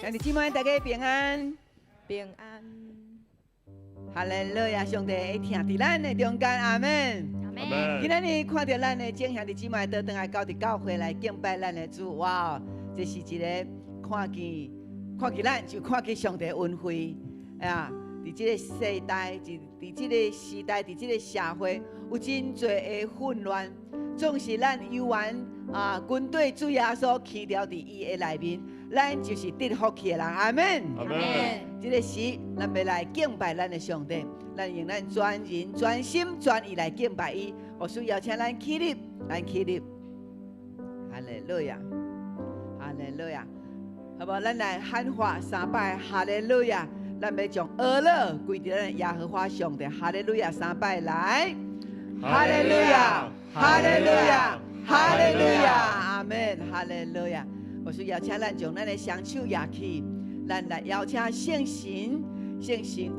兄弟姊妹，大家平安，平安。哈利路亚！上帝会听伫咱的中间，阿门。阿门。今仔日看到咱的众兄弟姊妹倒转来到伫教会来敬拜咱的主，哇！这是一个看见咱就看见上帝的恩惠，哎呀！伫这个世代，伫这个时代，伫这个社会，有真多的混乱，总是咱犹原军队主耶稣去掉伫伊的内面，咱就是得福气的人，阿门。阿门。这个时，咱要来敬拜咱的上帝，咱用咱全人、全心、全意来敬拜伊。我需邀请咱起立，咱起立，哈利路亚，哈利路亚，好不好？咱来喊话3摆，哈利路亚。咱要将恶乐归伫咱耶和华上帝，哈利路亚3摆来，哈利路亚，哈利路亚，哈利路亚，阿门，哈利路亚。我需邀请咱将咱的双手举起，咱来邀请圣神运行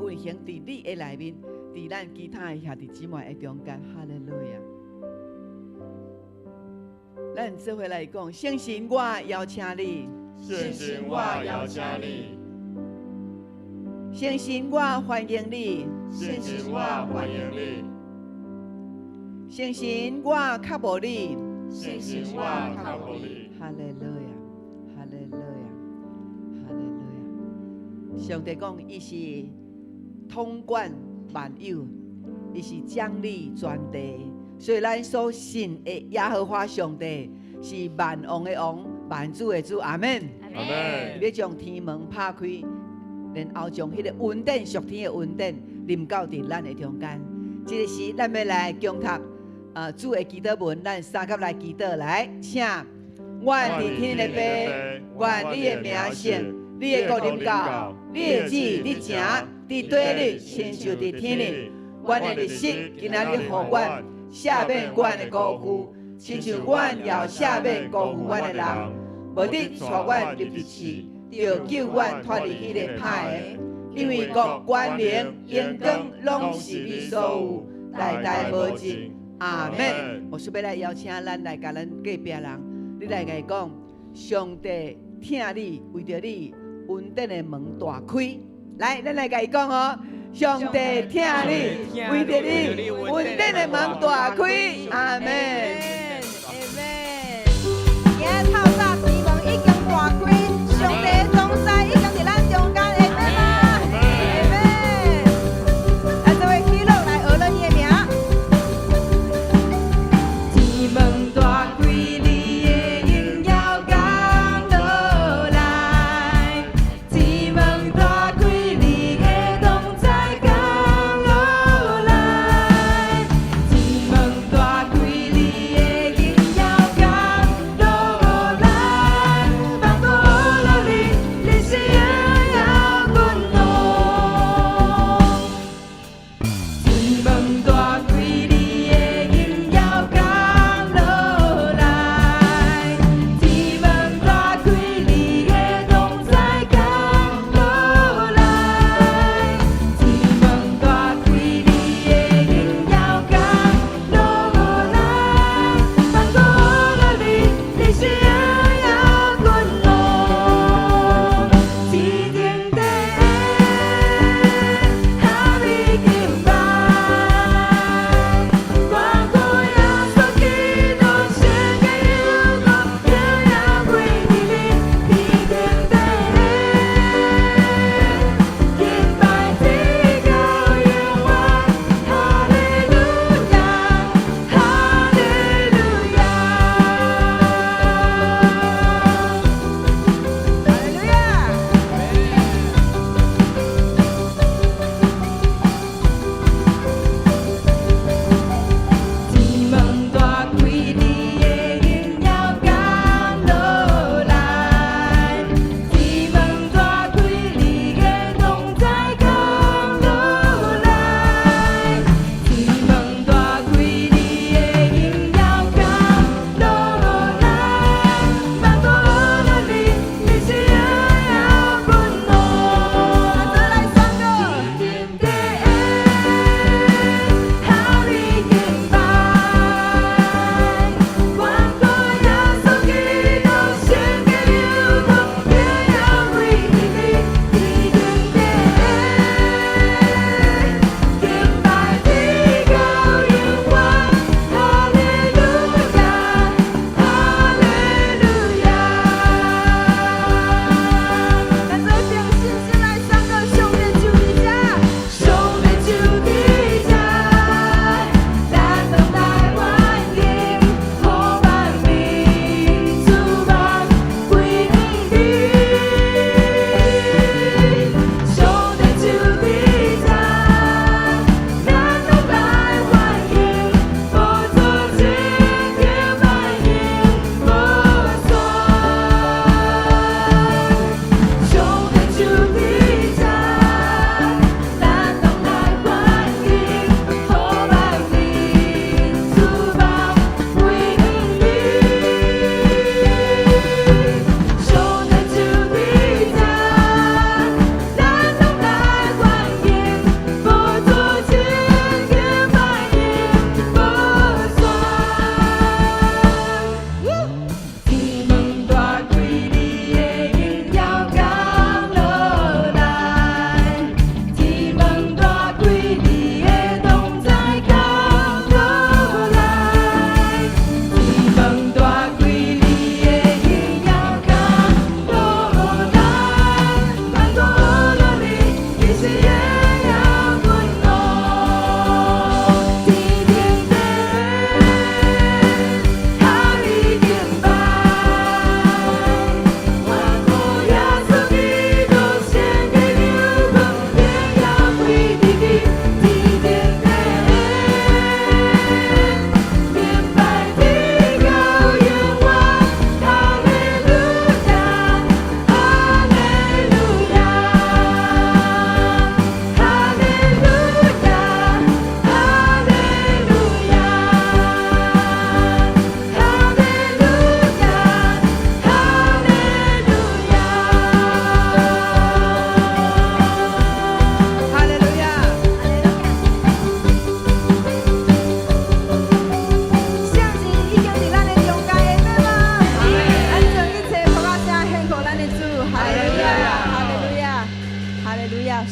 伫你的内面，伫咱其他的兄弟姊妹的中间，哈利路亚。咱做伙来讲，圣神，我邀请你，圣神，我邀请你。圣神，我欢迎你；圣神，我欢迎你；圣神，我较无你；圣神，我较无你。哈利路亚，哈利路亚，哈利路亚。上帝讲，伊是统管万有，伊是掌理全地，所以咱所信的耶和华上帝是万王的王，万主的主。阿门。阿门。要将天门拍开。然后将迄个恩典、属天的恩典临到伫咱的中间。这个时，咱要来共读主的祈祷文，咱三甲来祈祷来，请我伫天的父，愿你的名圣，你的国临到，你的旨你行，伫地里亲像伫天里。阮的日息今仔日予阮赦免阮的辜负，亲像阮也赦免辜负阮的人，无你带阮入地狱。要救阮脱离迄个歹的，因为国、权、力、荣光，拢是你所有，代代无尽。阿门。我是要来邀请咱来甲咱隔壁人，你来甲伊讲，上帝听你，为着你恩典的门大开。来，咱来甲伊讲哦，上帝听你，为着你恩典的门大开。阿门。阿门。今日透早天门已经大开。上帝同在，已经伫咱中间，下面吗？下面，咱做伙起落来学咱伊的名。天门大开，你的荣耀降落来。天门大开，你的同在降落来。天门大开，你的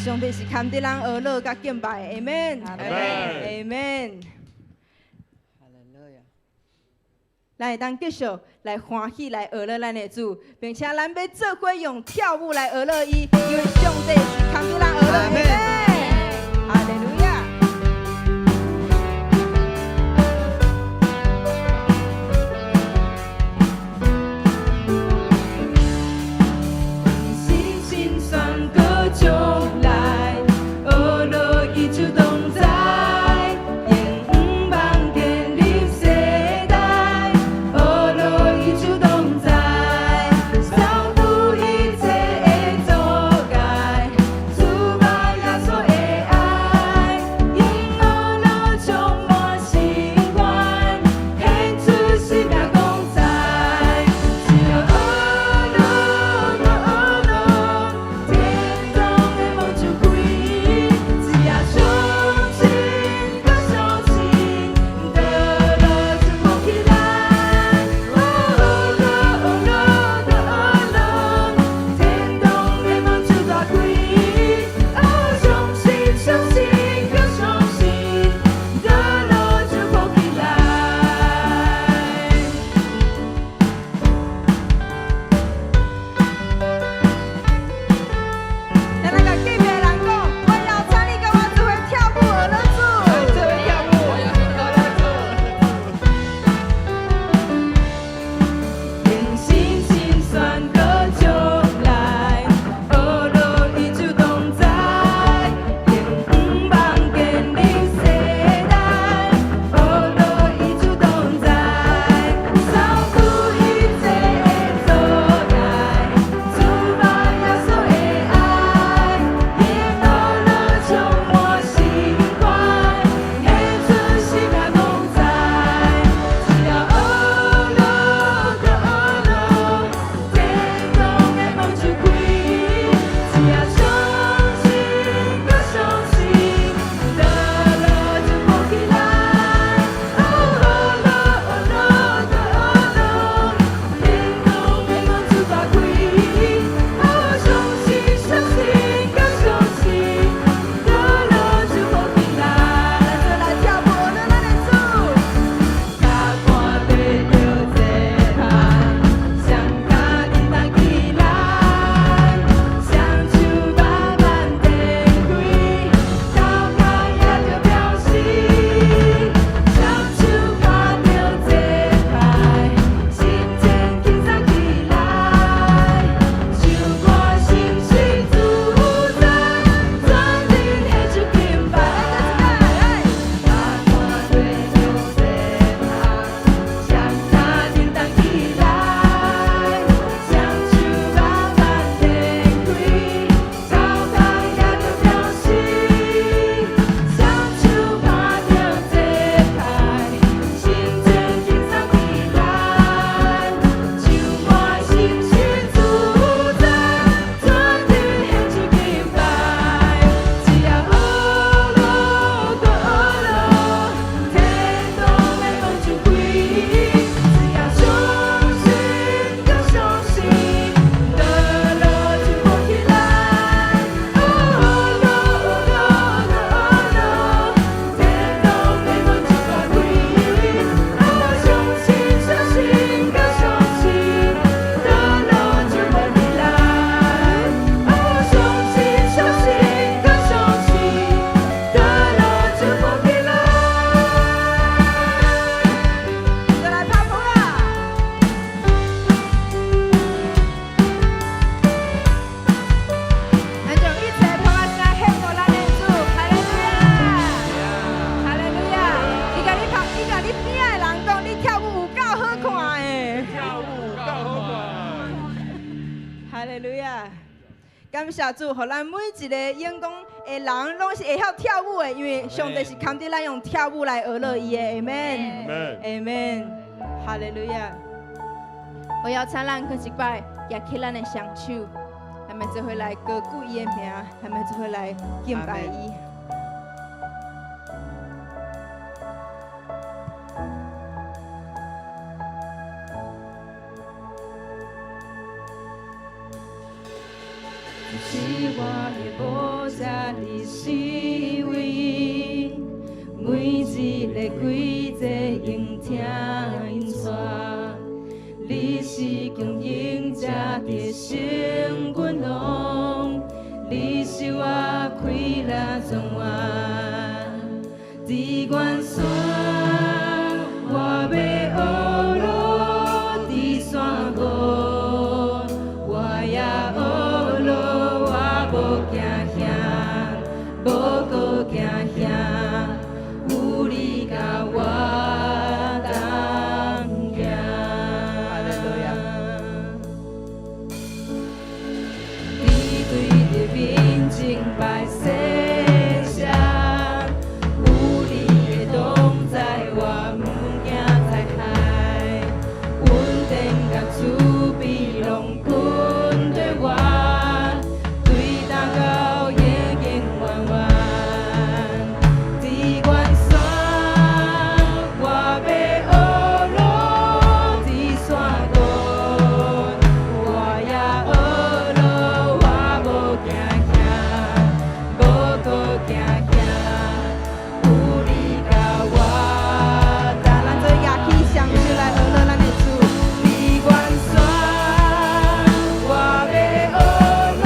上帝是看得人学乐甲敬拜的，阿门，阿门。咱会当继续来欢喜来学乐咱的主，并且咱要做伙用跳舞来学乐伊，因为上帝是看得人学乐的，阿门。哈利路亚。星星算个将来，学乐伊就同在。感谢主，互咱每一个用功的人，拢是会晓跳舞的，因为上帝是看得咱用跳舞来娱乐伊的，阿门，阿门，哈利路亚。我要请咱去一摆，举起咱的双手，咱们做伙来高举伊的名，咱们做伙来敬拜伊。是我的宝座，你是唯一。每一个规则应听因说，你是供应者的圣君王，你是我快乐总源。伫原山，我要学路；伫山谷，我也学路。我无惊吓，无搁惊吓，有你甲我同行。哈利路亚。你对着面前摆设下，有你的同在，我毋惊灾害。稳定甲慈悲拢跟对我，对祷告也经弯弯。伫原山，我要学路；伫山谷，我也学路。我无惊吓，无搁惊吓，有你甲我。咱做亚起双手来学乐咱的主。伫原山，我要学路；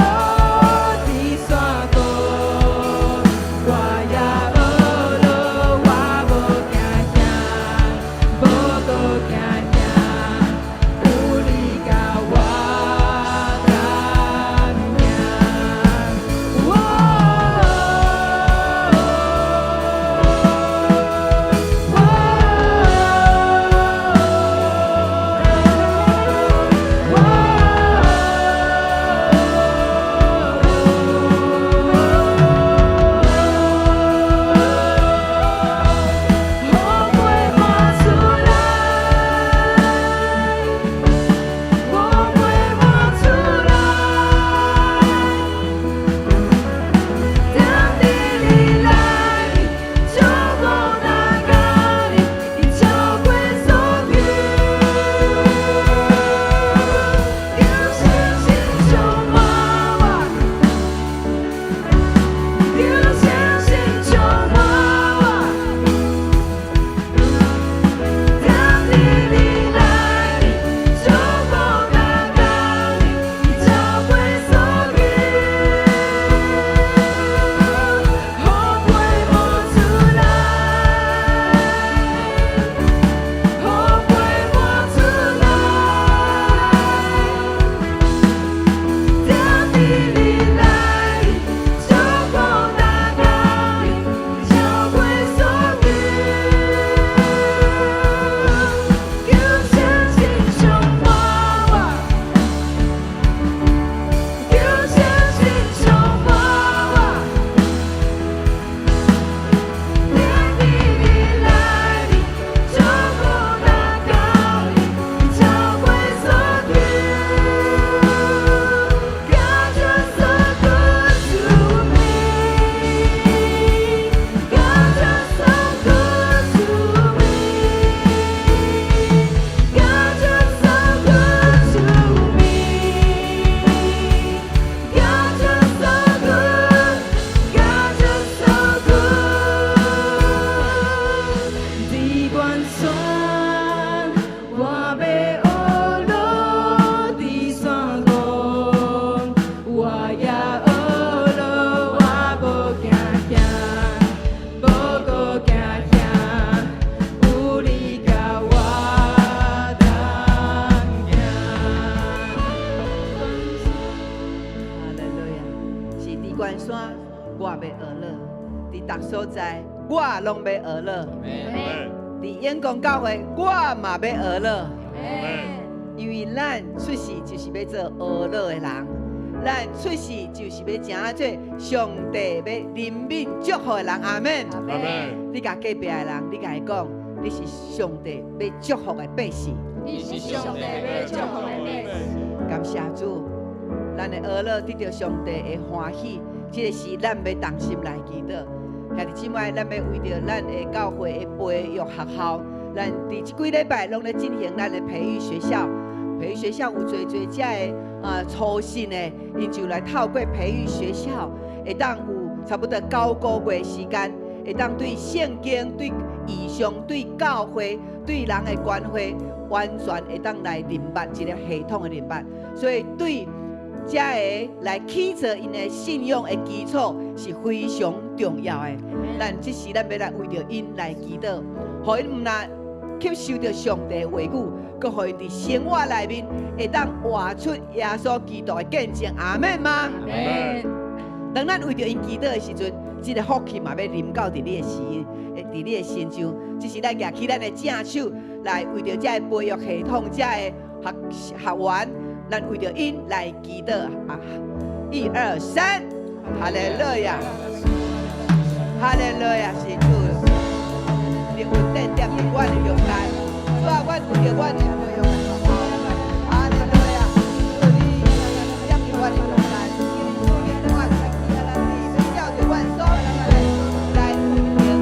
伫山谷，我也学路。我无惊吓，无搁惊吓，有你甲我同行。关山，我要学乐；伫逐所在，我拢要学乐。伫演讲教会，我嘛要学乐。因为咱出世就是要做学乐的人，咱出世就是要成做上帝要怜悯祝福的人。阿门。阿门。你甲隔壁的人，你甲伊讲，你是上帝要祝福的百姓。你是上帝要祝福的百姓。感谢主，咱的学乐得到上帝的欢喜，这个是咱要动心来祈祷。兄弟姊妹，咱要为着咱的教会的培育学校，咱伫这几礼拜拢咧进行咱的培育学校。培育学校有侪这的初信的，因就来透过培育学校，会当有差不多9个月时间，会当对圣经、对异象、对教会、对人的关系，完全会当来明白一个系统的明白。所以对这个来起造因的信仰的基础是非常重要的。咱这时咱要来为着因来祈祷，互因唔那吸收着上帝的话语，佮互因伫生活内面会当活出耶稣基督的见证。阿门吗？阿门。当咱为着因祈祷的时阵，这个福气嘛要临到伫你的伫你的身上。这是咱举起咱的正手来为着这个培育系统、这个学员，咱为着因来祈祷。1、2、3，哈利路亚，哈利路亚，是主，你稳定点伫阮的中间，主啊，阮为着阮的培育的学校，哈利路亚，主你点伫阮的中间，主你我照着阮所来完成，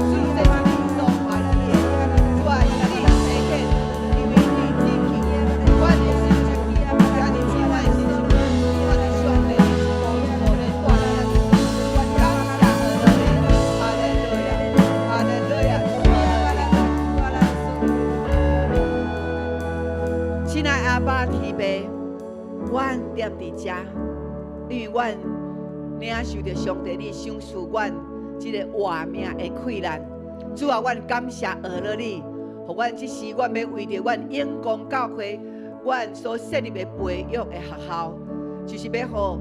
主在你所发的业，主啊，你实现，因为你支持阮的心情，家己亲爱的心情，我的上帝是无的大能，我感谢哈利路亚，哈利路亚，亲爱阿爸天父，阮踮伫遮，因为阮领受着上帝你赏赐阮这个活命的困难。主啊，阮感谢俄勒你，互阮这时阮要为着阮永光教会，阮所设立的培育的学校，就是要互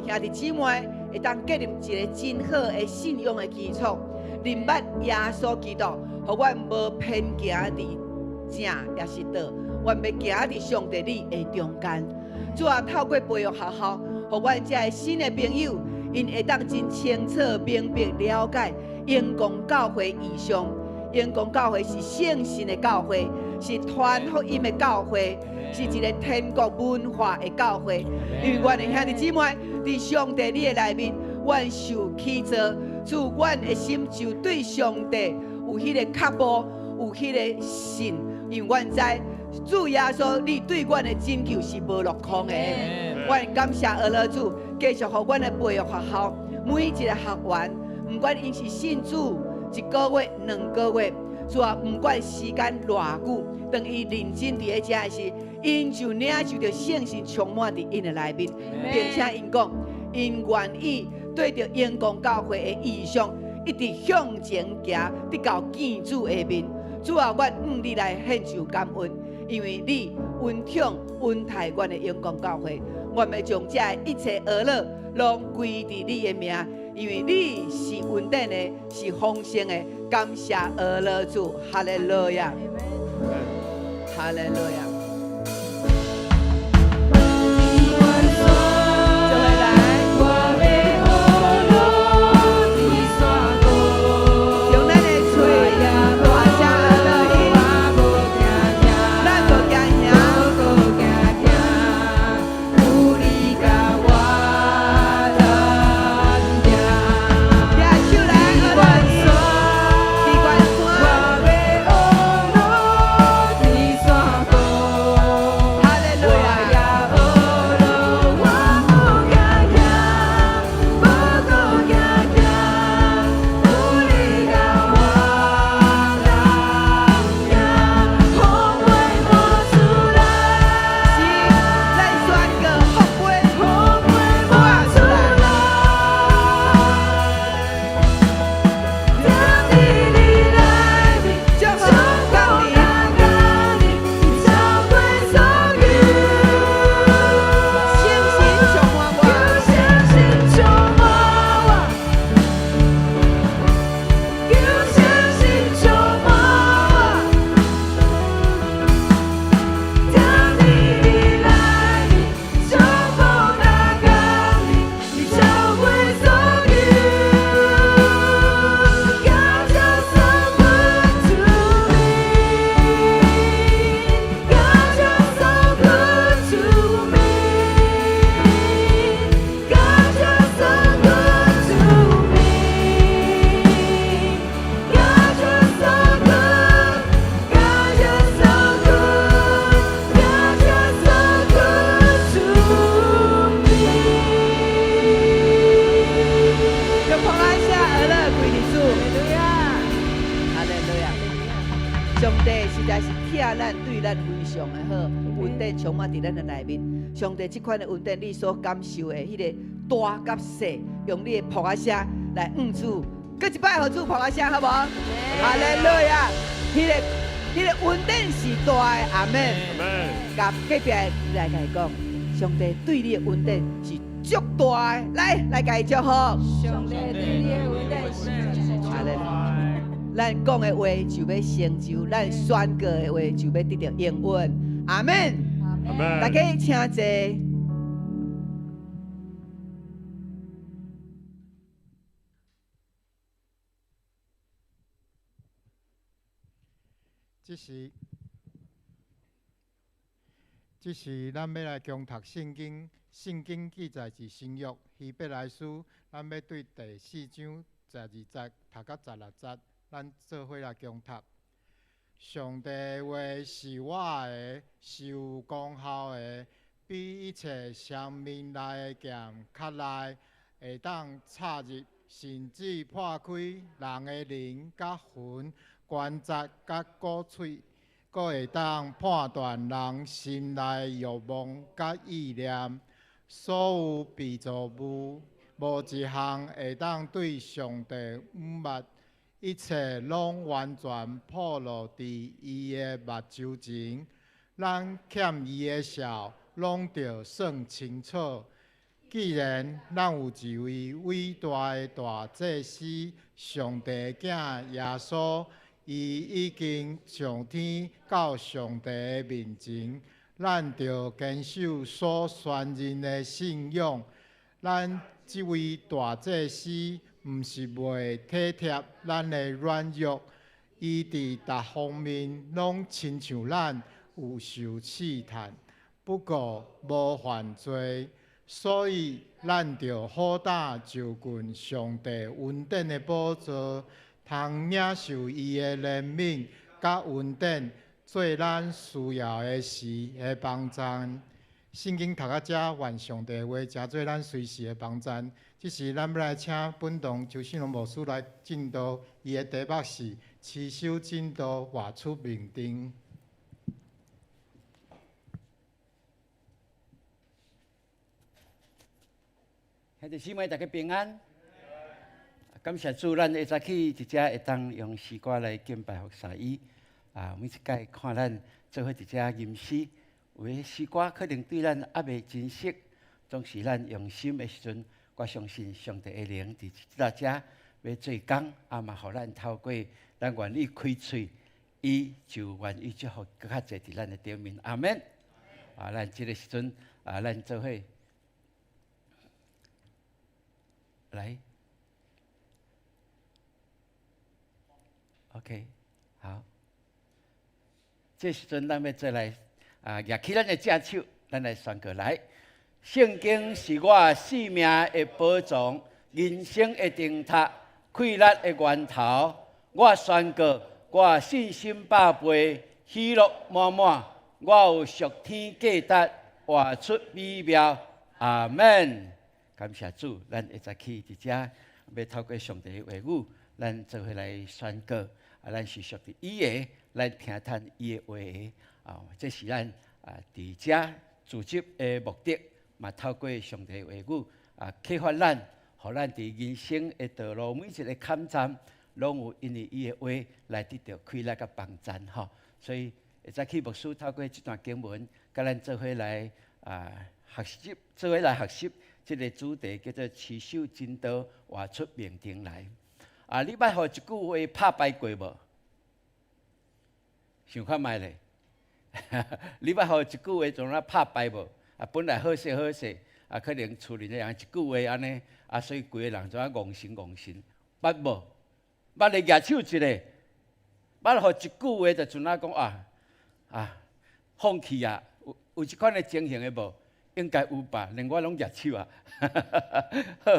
兄弟姊妹会当建立一个真好的信仰的基础，明白耶稣基督，互阮无偏行伫正也是道，阮要行伫上帝你的中间。主啊，透过培育学校，互阮这个新的朋友，因会当真清楚明白了解永光教会意象。永光教会是圣神的教会，是传福音的教会，是一个天国文化的教会。因为阮的兄弟姊妹伫上帝你的内面，阮受起造，主阮的心就对上帝有迄个脚步，有迄个信。因为阮知主耶稣你对阮的拯救是无落空的。阮感谢俄勒主，继续互阮的培育学校每一个学员，不管因是信主1个月、2个月，主啊，不管时间偌久，当伊认真伫咧遮的时，因就领受着圣神充满伫因的内面，并且因讲，因愿意对着永光教会的意向，一直向前行，直到见主的面。主啊，阮向你来献上感恩，因为你恩宠恩待阮的永光教会，阮要将这一切恶乐拢归伫你的名，因为你是稳定的，是丰盛的。感谢俄勒主，哈利路亚，哈利路亚。上帝实在是疼咱，对咱非常的好，稳定充满伫咱的内面。上帝这款的稳定，你所感受的迄个大甲小，用你的扑啊声来응主，搁一摆互主扑啊声，好无？哈利路亚！迄个稳定是大的，阿门。阿门。甲隔壁的来甲伊讲，上帝对你的稳定是足大的，来甲伊祝福。上帝对你的稳定是哈利路亚。咱讲的话就要成就，咱宣告的话就要得到应允。阿门。阿门。大家请坐。这是咱要来共读圣经，圣经记载是新约希伯来书，咱要对第4章12节读到16节，咱做伙来共读。上帝话是我的，是有功效的，比一切生命内的剑较利，会当插入甚至破开人的灵、甲魂、关节、甲骨髓。阁会当判断人心内欲望甲意念，所有被造物，无一项会当对上帝毋捌，一切拢完全暴露伫伊的目睭前。咱欠伊的孝，拢着算清楚。既然咱有一位伟大的大祭司，上帝囝耶稣。伊已经上天到上帝的面前，咱着坚守所宣认的信仰。咱这位大祭司，毋是袂体贴咱的软弱，伊伫各方面拢亲像咱有受试探，不过无犯罪，所以咱着好胆就近上帝恩典的宝座。通领受伊的怜悯甲恩典，做咱需要的事的帮助。圣经读到这，愿上帝话成做咱随时的帮助。这是咱要来请本堂周信龙牧师来进导，伊的题目是“持守进度，活出命定”。兄弟姊妹，大家平安。感谢主，咱下早起直接会当用诗歌来敬拜服侍伊。每一届看咱做伙直接吟诗，有诶诗歌可能对咱还未真实，总是咱用心的时阵，我相信上帝的灵伫这遮要做工，嘛，互咱透过咱愿意开喙，伊就愿意祝福更较侪伫咱的顶面。阿门。咱这个时阵咱做伙来。OK， 好。这时阵，咱要再来举起咱的正手，咱来宣告来。圣经是我生命的宝藏，人生的灯塔，快乐的源头。我宣告，我信心百倍，喜乐满满。我有属天价值，活出美妙。阿门。感谢主，咱下早起伫遮要透过上帝的话语，咱做伙来宣告。咱是属于伊的，咱听听伊的话这是咱伫遮组织的目的，嘛透过上帝的话语启发咱，互咱伫人生的道路每一个坎站，拢有因为伊的话来得到快乐甲帮助吼。所以会早起牧师透过这段经文，甲咱做伙来学习，做伙来学习这个主题叫做持守真道，活出命定来。你捌互一句话拍败过无？想看觅咧，你捌互一句话从哪拍败无？本来好势好势，可能厝里的人一句话安尼，所以规个人怎戇神戇神，捌无？捌咧举手一个，捌互一句话就从哪讲放弃啊？有一款的情形的无？应该有吧？连我拢举手啊！好，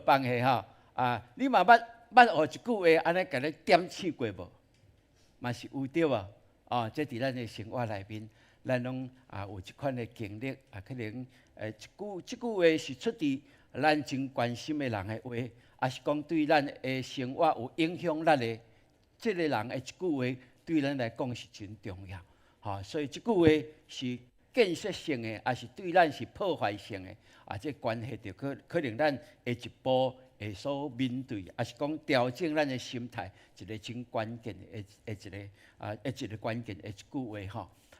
放下吼。你嘛捌互一句话安尼甲你点醒过无？嘛是有对无？这伫咱的生活内面，咱拢有一款的经历，可能即句话是出自咱真关心的人的话，也是讲对咱的生活有影响咱的，这个人的一句话，对咱来讲是真重要。吼，所以即句话是建设性的，还是对咱是破坏性的？这关系到可能咱下一步会所面对，还是讲调整咱的心态，一个真关键的一个关键的一句话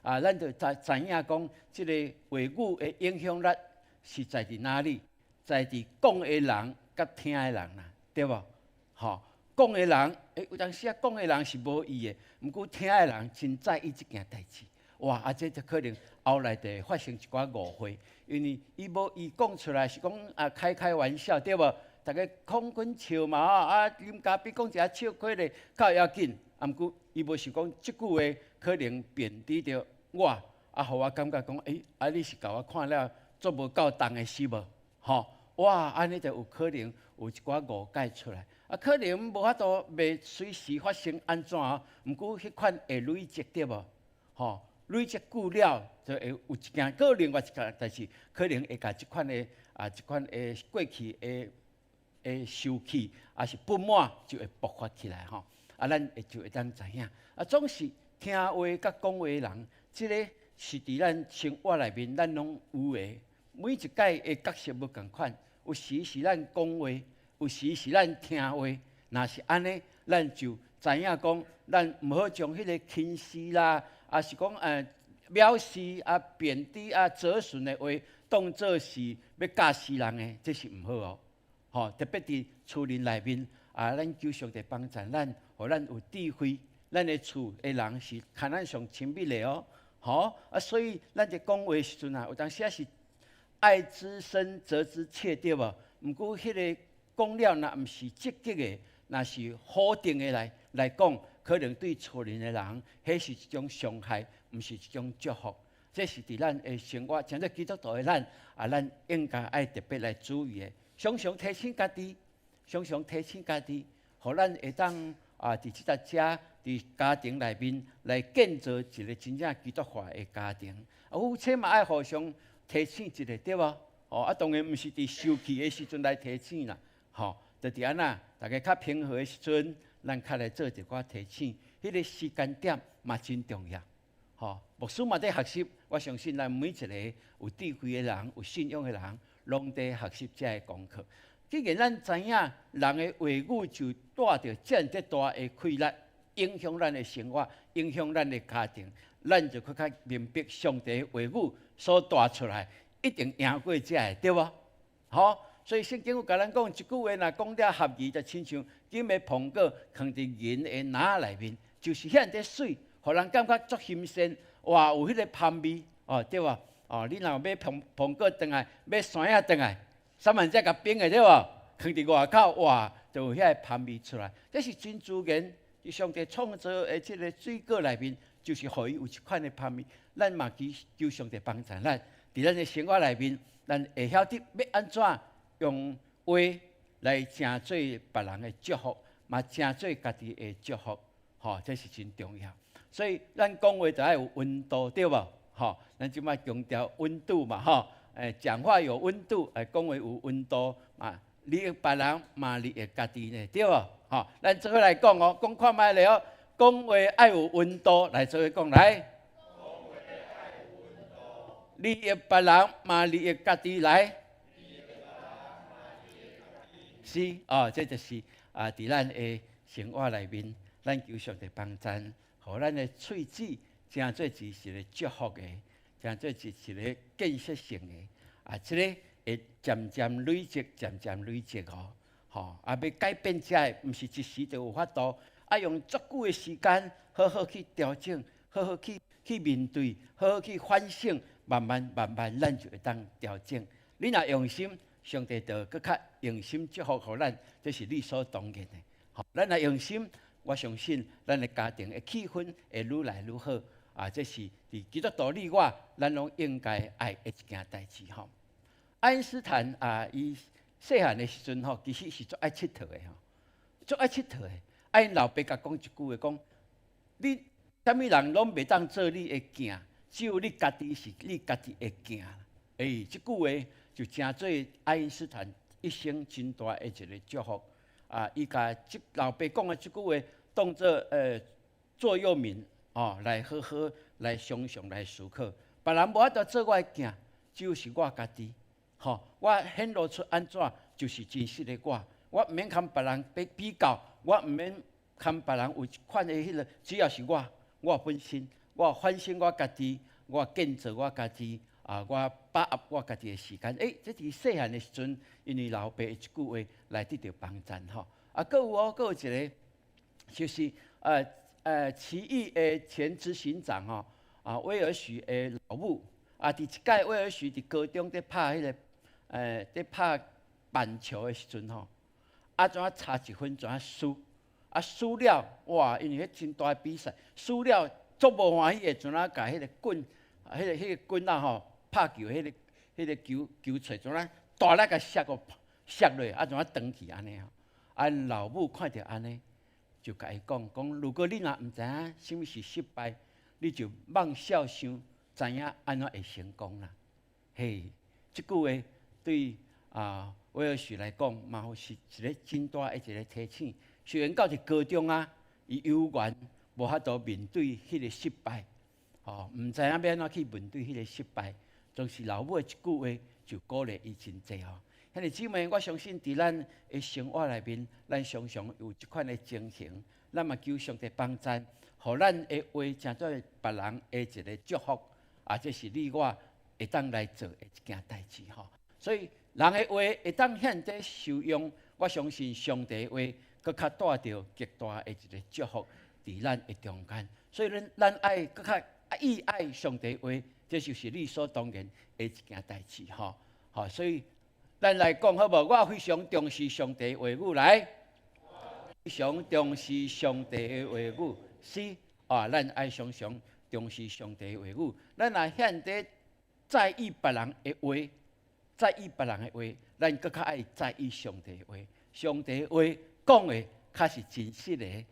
吼。咱就知影讲，即个话语的影响力是在伫哪里？在伫讲的人甲听的人啦，对无？吼，讲的人，有当时讲的人是无意的，毋过听的人真在意即件代志。哇！这就可能后来就发生一寡误会，因为伊无伊讲出来是讲开玩笑，对无？大家空滚笑嘛啉咖啡讲一下笑亏咧，较要紧。毋过伊无想讲即句话可能贬低着我，互我感觉讲，你是甲我看了做无够重的是无？吼！哇！安尼就有可能有一寡误解出来。可能无法度袂随时发生安怎毋过迄款会累积对无？吼！累积久了，就会有一件个另外一件代志，可能会甲即款的过去的受气，还是不满，就会爆发起来吼。咱就会当知影。总是听话甲讲话的人，即个是伫咱生活内面，咱拢有的。每一届的角色无共款，有时是咱讲话，有时是咱听话。若是安尼，咱就知影讲，咱毋好将迄个轻视啦。是讲藐视贬低折损的话，当作是要教死人的，这是毋好哦。吼，特别伫厝林内面咱求上帝帮助咱，互咱有智慧。咱的厝的人是看咱上亲密的哦。吼所以咱在讲话的时阵有当时是爱之深责之切，对无？毋过迄个讲了，若毋是积极的，若是否定的来讲。可能对厝邻的人，迄是一种伤害，毋是一种祝福。这是伫咱的生活，像做基督徒的咱，咱应该爱特别来注意的。常常提醒家己，互咱会当伫即只遮伫家庭内面来建造一个真正基督化的家庭。夫妻嘛爱互相提醒一下，对无？当然毋是伫受气的时阵来提醒啦，就伫安那，大家较平和的时阵。咱较来做一寡提醒，迄个时间点嘛真重要。牧师嘛在学习，我相信咱每一个有智慧的人、有信仰的人，拢在学习这个功课。既然咱知影人的话语就带着这大的气力，影响咱的生活，影响咱的家庭，咱就更加明白上帝的话语所带出来，一定赢过这个，对无？所以圣经有甲咱讲一句话，若讲了合意，就亲像金的苹果放伫银的篮内面，就是遐尔水，互人感觉足新鲜。哇，有迄个香味，对无？你若买苹果转来，买山仔转来，3万只甲冰的对无？放伫外口，哇，就有遐个香味出来。这是真自然，上帝创造的即个水果内面，就是互伊有一款的香味。咱嘛求上帝帮助咱，伫咱的生活内面，咱会晓得要安怎。用话来成做别人的祝福，嘛成做家己的祝福，这是真重要。所以咱讲话就要有温度，对无？咱即摆强调温度嘛，讲话有温度，讲话有温度嘛，利益别人嘛，利益家己呢，对无？咱做伙来讲哦，讲看卖了哦，讲话爱有温度，来做伙讲来。讲话爱有温度，利益别人嘛，利益家己来。是这就是伫咱的生活内面，咱求上帝帮助，互咱的喙齿真做是一个祝福的，真做是一个建设性的。这个会渐渐累积要改变这个，毋是一时就有法度，用足久的时间，好好去调整，好好去面对，好好去反省，慢慢咱就会当调整。你若用心。上帝就更较用心祝福互咱，这是理所当然的。咱若用心，我相信咱的家庭的气氛会愈来愈好。这是伫基督徒你我，咱拢应该爱的一件代志。爱因斯坦伊细汉的时阵其实是足爱佚佗的足爱佚佗的。因老爸甲讲一句话，讲你啥物人拢袂当做你的囝，只有你家己是你家己的囝。这句话。就成做爱因斯坦一生真大的一个祝福。伊甲老爸讲的这句话，当作座右铭哦，来好好来常常来思考。别人无法度做我的囝，只有是我家己。吼、我显露出安怎，就是真实的我。我毋免跟别人比较，我毋免跟别人有一款的迄个，只要是我本身，我反省我家己，我建造我家己，我把握我家己的时间。这伫细汉的时阵，因为老爸的一句话来得到帮赞吼。佫有哦，佫有一个，就是奇异的前执行长吼，威尔许的老母，伫一届威尔许伫高中伫拍迄个伫拍板球的时阵吼，怎啊差一分怎啊输，输了哇，因为迄真大比赛，输了足无欢喜的，怎啊甲迄个棍，迄个棍吼拍球迄个球锤怎啊大力甲摔落，怎啊断去安尼吼。老母看到安尼，就甲伊讲，如果你若毋知影什么是失败，你就妄想想知影安怎会成功啦。嘿，即句话对威尔许来讲，嘛是一个真大的一个提醒。虽然到一高中伊犹原无法度面对迄个失败，毋知影要安怎去面对迄个失败，总是老母的一句话就鼓励伊真济吼。兄弟姊妹，我相信伫咱的生活内面，咱常常有即款的情形，咱嘛求上帝帮赞，互咱的话成做别人的一个祝福，这是你我会当来做的一件代志吼。所以人的话会当显得受用，我相信上帝的话更较带着极大的一个祝福伫咱的中间。所以咱爱更较意爱上帝的话，这就是理所当然的一件代志吼。所以。咱来讲好无？我非常重视上帝的话语，来，非常重视上帝的话语。是咱爱常常重视上帝的话语。咱若显得在意别人的话，在意别人的话，咱更较爱在意上帝的话。上帝的话讲的，较是真实的，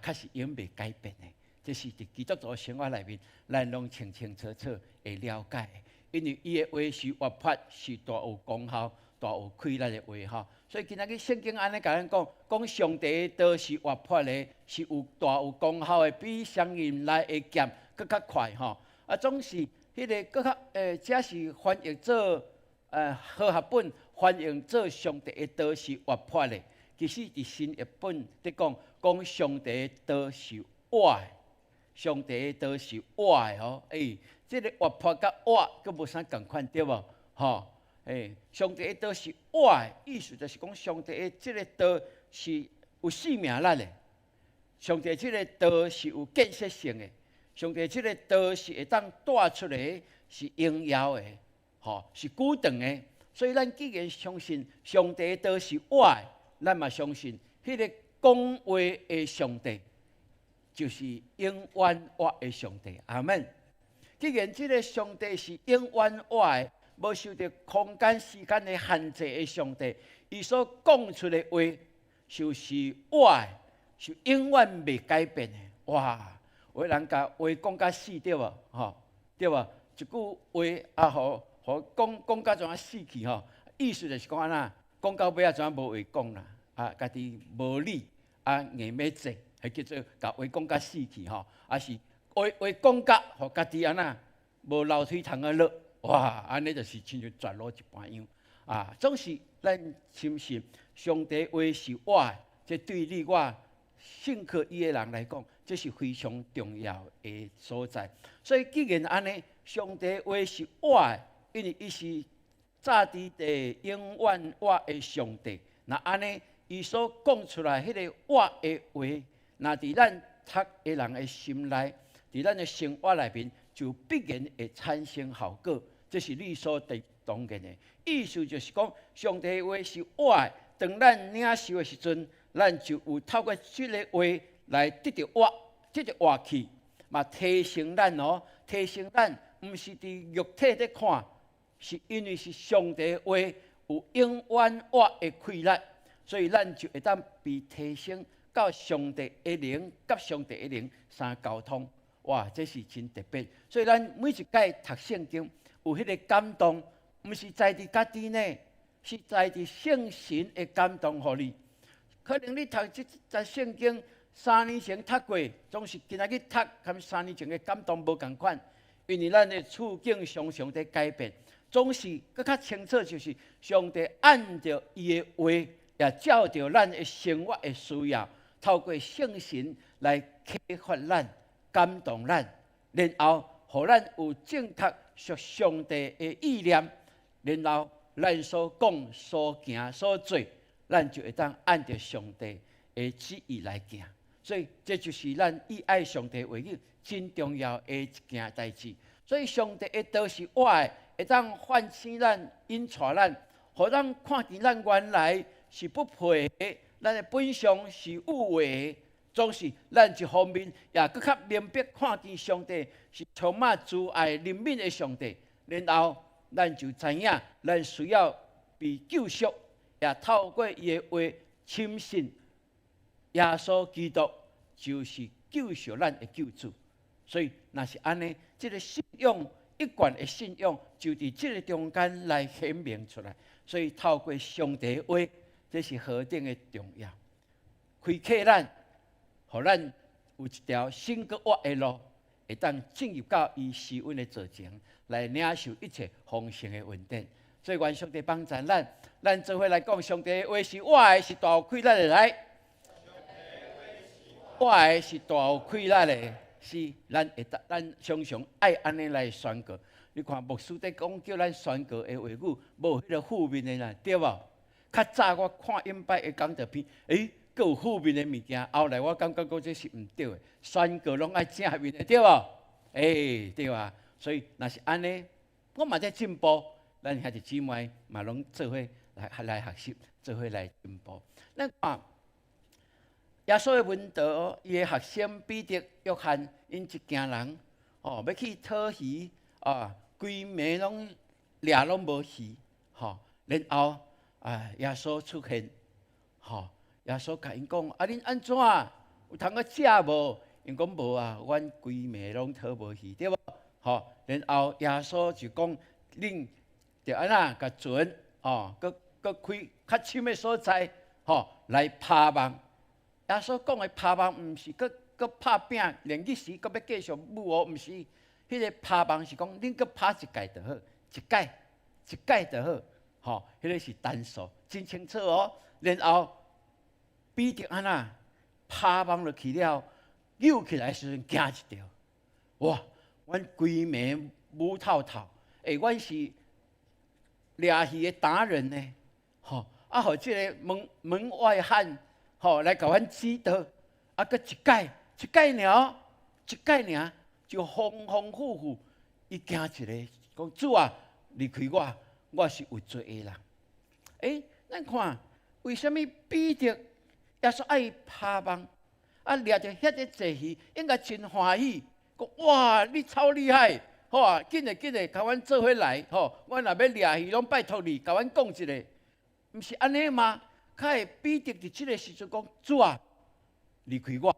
较是永袂改变的。这是伫基督徒生活内面，咱拢清清楚楚会了解的。因为伊的话是活泼，是大有功效。大有开咱的话吼，所以今仔日圣经安尼甲咱讲上帝的道是活泼的，是有大有功效的，比双刃来的剑更较快吼。总是迄个更较这是翻译做和合本翻译做上帝的道是活泼的。其实伫新译本伫讲上帝的道是活的，上帝的道是活的吼。这个活泼甲活佫无啥共款对无吼？上帝的道是活的，意思就是讲上帝的这个道是有生命力的，上帝这个道是有建设性的，上帝这个道是会当带出来是荣耀的，是久长的。所以咱既然相信上帝的道是活的，咱嘛相信迄个讲话的上帝就是永远活的上帝。阿门。既然这个上帝是永远活的，无受到空间、时间的限制的上帝，伊所讲出的话，就是活的，是永远袂改变的。哇！有人甲话讲甲死对无？对无？一句话互讲甲怎啊死去吼？意思就是讲安那，讲到尾怎啊无话讲啦？家己无理硬要坐，还叫做甲话讲甲死去吼？是话讲甲互家己安那无楼梯通啊落。哇！安尼就是亲像绝路一般样总是咱深信上帝话是活的，这对你我信靠伊的人来讲，这是非常重要的所在。所以既然安尼，上帝话是活的，因为伊是早伫地永远活的上帝。那安尼，伊所讲出来迄个活的话，那伫咱读的人的心内，伫咱的生活内面，就必然会产生效果。这是理所当然的，意思就是讲，上帝的话是活的。当咱领受的时阵，咱就有透过这个话来得到活气，嘛提升咱提升咱，毋是伫肉体在看，是因为是上帝的话有永远活的气力，所以咱就会当被提升到上帝的灵，甲上帝的灵相交通。哇，这是真特别。所以咱每一届读圣经。有迄个感动，毋是在伫家己呢，是在伫圣神的感动互你。可能你读这圣经， 3年前读过，总是今仔日读，跟3年前的感动无共款。因为咱的处境常常在改变，总是更较清楚，就是上帝按照伊的话，也照着咱的生活的需要，透过圣神来启发咱、感动咱，然后互咱有正确属上帝的意念，然后咱所讲、所行、所做，咱就会当按照上帝的旨意来行。所以这就是咱意爱上帝话语真重要的一件代志。所以上帝的道是活的，会当唤醒咱、引带咱，互咱看见咱原来是不配的，咱的本相是有为的。总是咱一方面也更较明白看见上帝是充满慈爱、怜悯的上帝，然后咱就知影咱需要被救赎，也透过伊的话深信耶稣基督就是救赎咱的救主。所以，若是安尼，这个信仰一贯的信仰，就伫这个中间来显明出来。所以，透过上帝的话，这是何等的重要！开启咱，互咱有一条新个活的路，会当进入到伊施恩的座前，来领受一切丰盛的恩典。所以，愿上帝帮助咱做伙来讲，上帝的话是活的，是大有开咱的来。活的是大有开咱的。是，咱常常爱安尼来宣告。你看牧师在讲叫咱宣告的话语，无迄个负面的啦，对无？较早我看因拜的讲道片，佫有负面的物件。后来我感觉讲这是毋对的，宣告拢爱正面的，对无？对啊。所以若是安尼，我嘛在进步。咱遐弟姊妹嘛拢做伙来学习，做伙来进步。咱看。耶稣的门徒，伊的学生彼得、约翰，因一行人要去讨鱼规暝拢掠拢无鱼，然后耶稣出现，耶稣甲因讲：恁安怎有通个食无？因讲无啊，阮规暝拢讨无鱼，对无？然后耶稣就讲：恁着安那甲船佮开较深的所在，来拍网。耶稣讲的拍网，毋是佮拍饼，连日时佮要继续舞哦，毋是。迄个拍网是讲，恁佮拍一届就好，一届就好。迄个是单数，真清楚哦。然后彼得安那拍网落去了，扭起来时阵惊一跳，哇！阮规暝舞透透，阮是掠鱼的达人呢，互即个门外汉。来甲阮指导，佮一届尔，就丰丰富富，伊惊一个，讲主啊，离开我是有罪的人。咱看为什么彼得耶稣爱拍网，掠着遐个济鱼，应该真欢喜，讲哇，你超厉害，紧嘞，甲阮做伙来，阮若要掠鱼，拢拜托你，甲阮讲一个，毋是安尼吗？较会彼得伫即个时阵讲：主啊，离开我，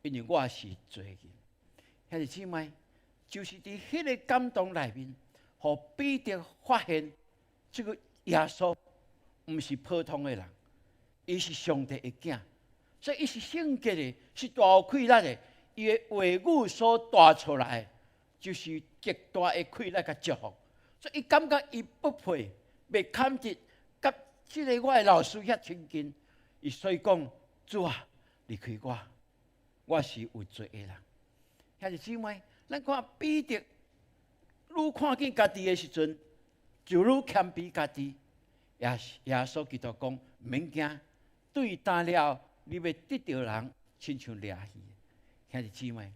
因为我是罪人。兄弟姊妹，就是伫迄个感动内面，互彼得发现，这个耶稣毋是普通的人，伊是上帝的囝，所以伊是圣洁的，是大有气力的。伊的话语所带出来，就是极大的气力甲祝福。所以伊感觉伊不配，被砍得。即个我的老师遐亲近，伊所以讲：主啊，离开我是有罪的人。兄弟姊妹，咱看彼得，愈看见家己的时阵，就愈谦卑家己。耶稣基督讲：免惊，对担了，你要得到人，亲像掠鱼。兄弟姊妹，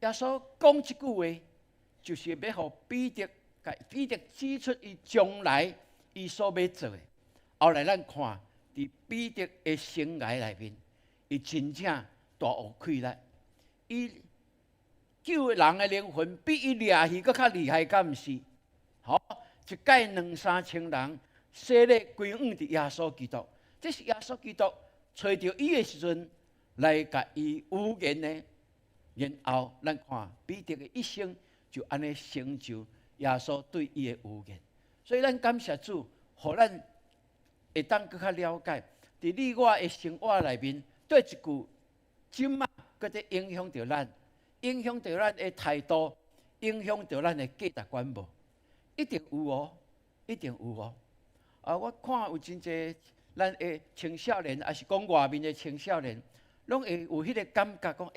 耶稣讲即句话，就是要互彼得指出伊将来。伊所要做的，后来咱看伫彼得的生涯内面，伊真正大有气力。伊救人的灵魂比伊掠鱼佫较厉害，敢毋是？一届2、3千人洗礼归往伫耶稣基督，这是耶稣基督找到伊的时阵来甲伊有言的。然后咱看彼得的一生就安尼成就耶稣对伊的有言。所以，咱感谢主，互咱会当更较了解，伫你我的生活内面，对一句，即马搁在影响着咱，影响着咱的态度，影响着咱的价值观无？一定有哦，一定有哦。我看有真侪咱的青少年，还是讲外面的青少年，拢会有迄个感觉，讲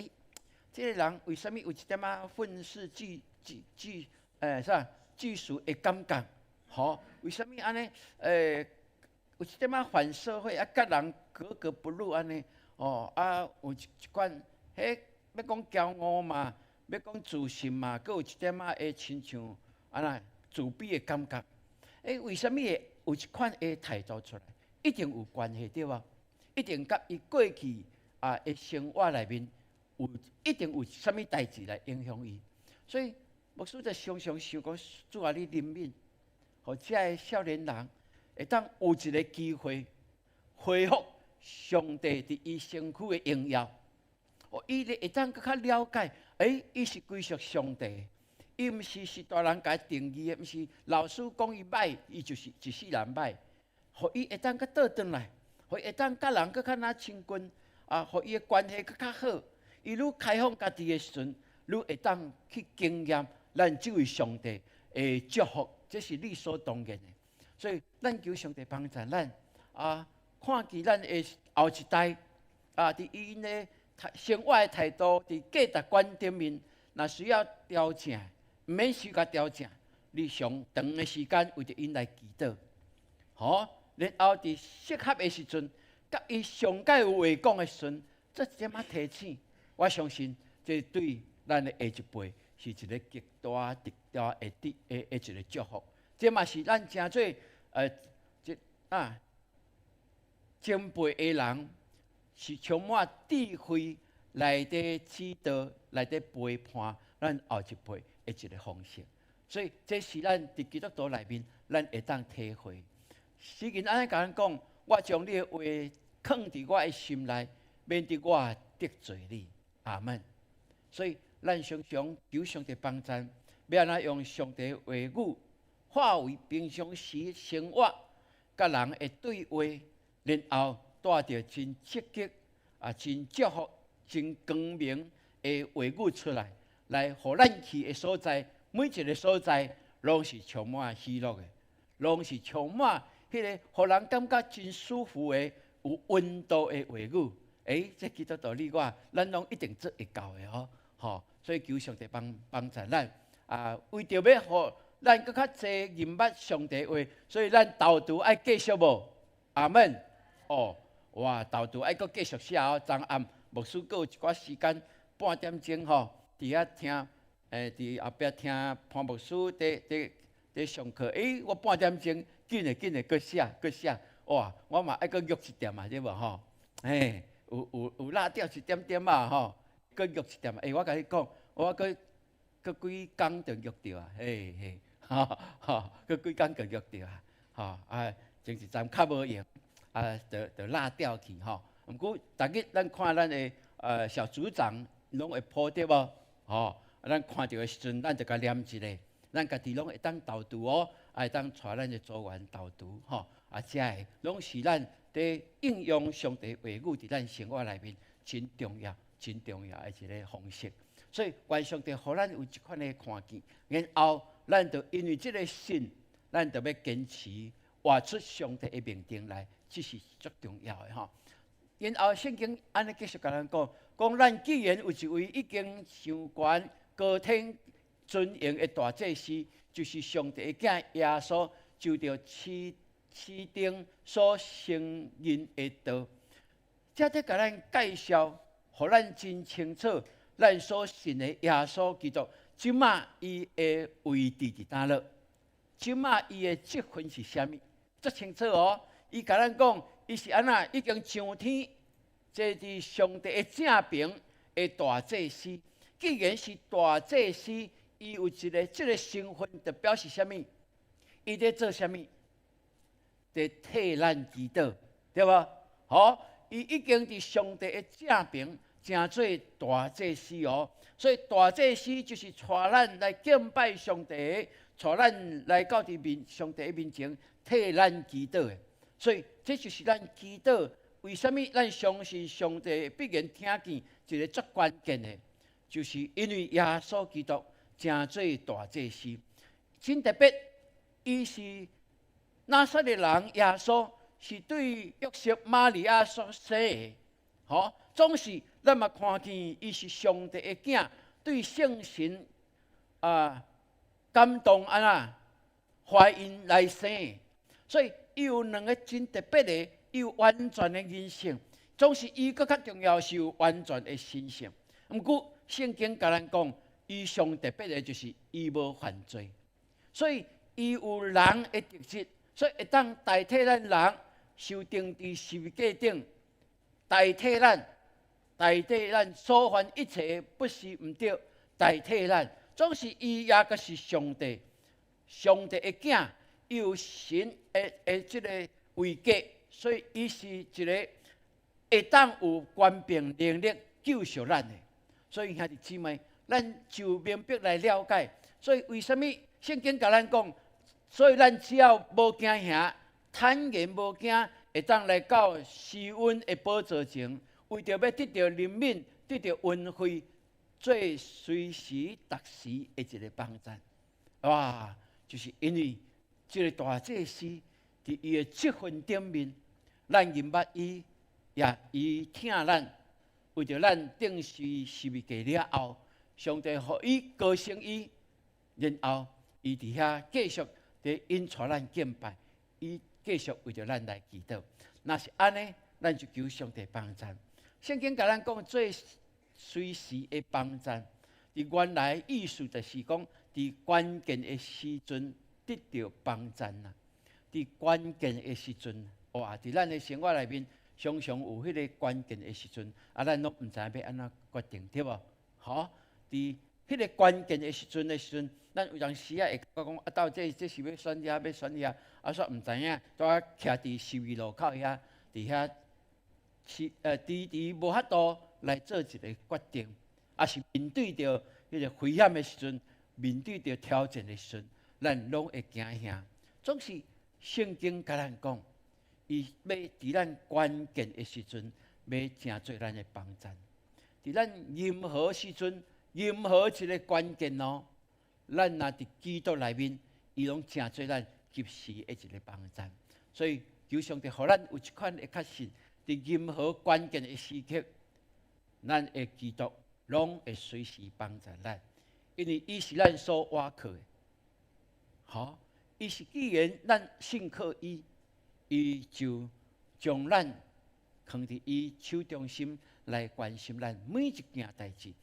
这个人为什么有一点愤世嫉俗的感觉？吼，为什么安尼？有一点反社会，甲人格格不入安尼。有一款，迄要讲骄傲嘛，要讲自信嘛，佮有一点会亲像自卑的感觉。为什么会有一款的态度出来？一定有关系对吧？一定甲伊过去的生活内面一定有啥物代志来影响伊。所以牧师就常常想讲，主啊，你怜悯，互遮个少年人会当有一个机会恢复上帝伫伊身躯的荣耀，伊会当更较了解，伊是归属上帝。伊毋是大人甲伊定义的，毋是老师讲伊歹，伊就是一世人歹。互伊会当较倒转来，互伊会当甲人更较亲近，互伊的关系更较好。伊愈开放家己的时阵，愈会当去经验咱这位上帝的祝福，这是理所当然的。所以，咱求上帝帮助咱看见咱的后一代伫因的生活的态度，伫价值观顶面，若需要调整。毋免时甲调整，你上长的时间为着因来祈祷，然后伫适合的时阵，甲伊上界有话讲的时阵，这一点提醒，我相信这对咱的下一辈是一个极大的一个祝福。这嘛是咱诚做前辈的人，是充满智慧来底指导，来底陪伴咱后一辈。的一个方式，所以这是咱伫基督徒内面，咱会当体会。诗人安尼甲咱讲，我将你的话放伫我的心内，免得我得罪你。阿门。所以咱常常求上帝帮助，要安怎用上帝的话语化为平常时生活甲人的对话，然后带着真积极真祝福、真光明的话语出来。来，互咱去的所在，每一个所在，拢是充满喜乐的，拢是充满迄个，互人感觉真舒服的、有温度的话语。这基督徒你我，咱拢一定做会到的所以求上帝帮助咱为着要互咱更较侪认捌上帝话，所以咱导读爱继续无？阿门。哇，导读爱搁继续写昨暗牧师搁有一寡时间，半点钟伫遐听，伫后壁听潘牧师伫上课。我半点钟紧诶，搁写。哇，我嘛爱搁约一点对无有拉掉一点点搁约一点。我甲你讲，我搁几工就约着搁几工就约着前一站较无用，就拉掉去毋过，逐日咱看咱的小组长拢会铺对无？咱看到的时阵，咱就甲念一个，咱家己拢会当导读会当带咱的组员导读这个拢是咱伫应用上帝话语伫咱生活内面真重要的一个方式。所以，愿上帝互咱有一款的看见，然后咱就因为这个信，咱就要坚持活出上帝的命定来，这是最重要的然后圣经安尼继续甲咱讲咱既然有一位已经上悬高天尊荣的大祭司，就是上帝的囝耶稣，就着市顶所承认的道，这得甲咱介绍，互咱真清楚，咱所信的耶稣基督，即马伊的位置伫哪落？即马伊的职分是啥物？足清楚伊甲咱讲。伊是安那已经上天，这是上帝的正平的大祭司。既然是大祭司，伊有这个身份，就表示啥物？伊在做啥物？在替咱祈祷，对无？伊已经伫上帝的正平，成做大祭司所以大祭司就是带咱来敬拜上帝，带咱来到上帝的面前，替咱祈祷的。所以，这就是咱祈祷为什么咱相信上帝必然听见？一个最关键的，就是因为耶稣基督真做大祭司，真特别，伊是拿撒勒人耶稣，是对约瑟玛利亚所生的，总是咱嘛看见伊是上帝的囝，对圣神感动怀孕来生的，所以伊有两个真特别的，伊有完全的人性。总是伊搁较重要是有完全的神性。毋过圣经甲咱讲，伊上特别的就是伊无犯罪，所以伊有人的特质，所以会当代替咱人受钉伫十字架顶，代替咱所犯一切不是毋对，代替咱。总是伊也个是上帝的囝，伊有神的即个位格，所以伊是一个会当有权柄能力救赎咱的。所以兄弟姊妹，咱就明白来了解。所以为什么圣经甲咱讲？所以咱只要无惊吓，坦然无惊，会当来到施恩的宝座前，为着要得到怜悯，得到恩惠，做随时特时的一个帮赞。哇！就是因为这个大祭司伫伊的积分顶面，咱认捌伊，也伊听咱，为着咱定是十字架了后，上帝予伊高升伊，然后伊伫遐继续伫引带咱敬拜，伊继续为着咱来祈祷。若是安尼，咱就求上帝帮赞。圣经甲咱讲做随时的帮赞，伫原来意思就是讲。伫关键的时阵得到帮赞啦！伫关键的时阵，哇！伫咱的生活内面，常常有迄个关键的时阵，咱拢毋知要安怎决定，对无？伫迄个关键的时阵，咱有当时会讲到这是要选遐，要选遐，煞毋知影，拄啊徛伫十字路口遐，伫遐无法度来做一个决定，是面对着迄个危险的时阵。面对着挑战的时阵，咱拢会惊吓。总是圣经甲咱讲，伊要伫咱关键的时阵，要成做咱的帮赞。伫咱任何时阵、任何一个关键咱若伫基督内面，伊拢成做咱及时的一个帮赞。所以求上帝，互咱有一款的确信，伫任何关键的时刻，咱的基督拢会随时帮助咱。因为伊是咱所倚靠的，伊是既然咱信靠伊，伊就将咱放伫伊手中心来关心咱每一件代志，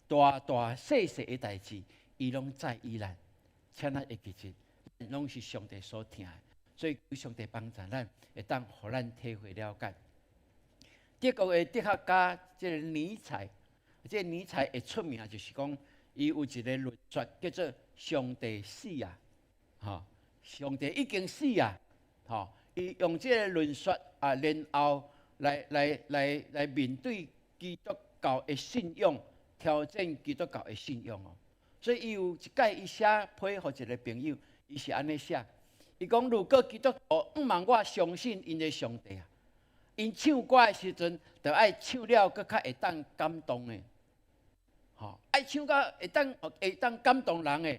大大细细的代志，伊拢在意咱。请咱会记住，拢是上帝所听的，所以求上帝帮助咱，会当互咱体会了解。德国的哲学家即个尼采，即个尼采会出名就是讲。伊有一个论述叫做“上帝死啊”，上帝已经死啊，伊用这个论述然后来面对基督教的信仰，挑战基督教的信仰哦。所以伊有一届伊写批互一个朋友，伊是安尼写，伊讲如果基督徒毋茫我相信因的上帝啊，因唱歌的时阵，就爱唱了，搁较会当感动的。爱唱到会当感动人的，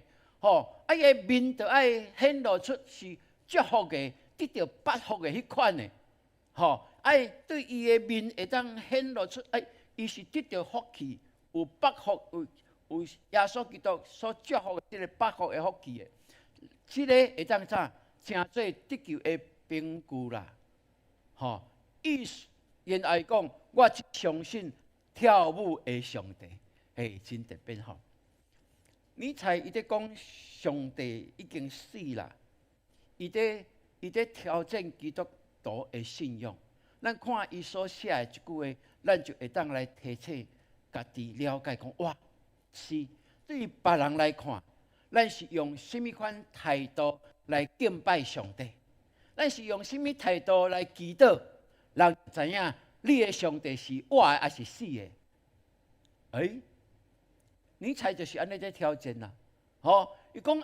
伊个面就爱显露出是祝福的，得到祝福的迄款的，爱对伊个面会当显露出，伊是得到福气，有祝福，有耶稣基督所祝福的这个祝福的福气的，这个会当怎成做得救的凭据啦，意思原来讲，我相信跳舞的上帝。真特别吼！尼采伊在讲上帝已经死啦，伊在挑战基督徒的信仰。咱看伊所写的一句话，咱就会当来提醒家己了解讲，哇，是对别人来看，咱是用什么款态度来敬拜上帝？咱是用什么态度来祈祷？人知影你的上帝是活的还是死的？尼采就是安尼在挑战啦，伊讲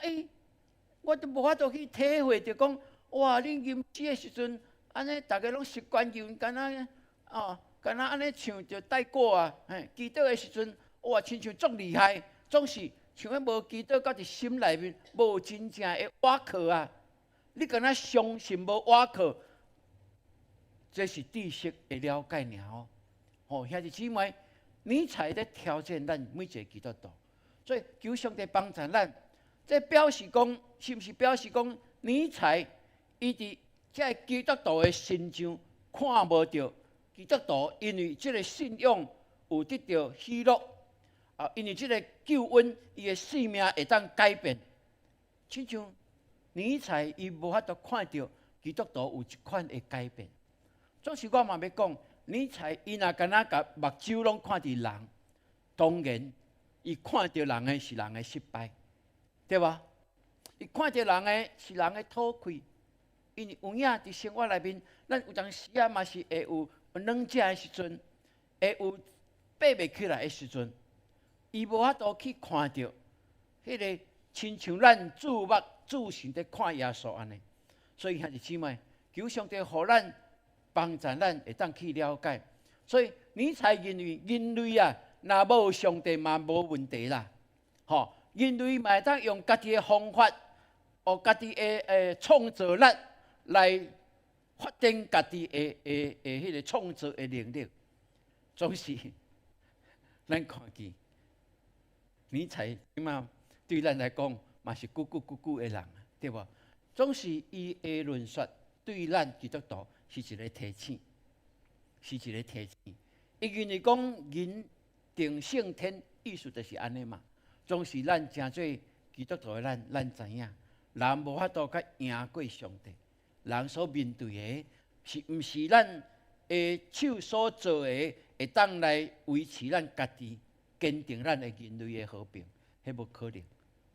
我都无法度去体会着讲，哇，恁吟诗的时阵，安尼大家拢习惯用，敢若哦，敢若安尼唱着带过啊，嘿，祈祷的时阵，哇，亲像足厉害，总是像迄无祈祷到伫心内面，无真正的瓦靠啊。你敢若相信无瓦靠，这是知识的了解尔哦。哦，兄弟姊妹，尼采在挑战咱每一个基督徒，所以求上帝帮助咱。这表示讲，是毋是表示讲尼采伊伫这基督徒的身上看无到基督徒，因为这个信仰有得到喜乐啊，因为这个救恩，伊的生命会当改变。亲像尼采伊无法度看到基督徒有一款的改变。总是我嘛要讲，尼采伊若敢若甲目睭拢看伫人，当然伊看到人的是人的失败，对吧？伊看到人的是人的讨愧。因为有影伫生活内面，咱有当时啊嘛是会有软食的时阵，会有爬袂起来的时阵，伊无法度去看到迄个亲像咱注目注视在看耶稣安尼。所以兄弟姊妹，求上帝互咱帮助咱会当去了解。所以尼采认为人类啊，若无上帝嘛无问题啦。吼，人类嘛会当用家己的方法，学家己的创造力。来发展家己的迄个创造的能力，总是咱看见尼采即嘛对咱来讲嘛是久的人，对无？总是伊的论述对咱基督徒是一个提醒，是一个提醒。伊认为讲人定胜天，意思就是安尼嘛。总是咱诚做基督徒的咱知影，人无法度甲赢过上帝。人所面对的，是毋是咱的手所做的，会当来维持咱家己坚定咱的人类的和平？迄无可能。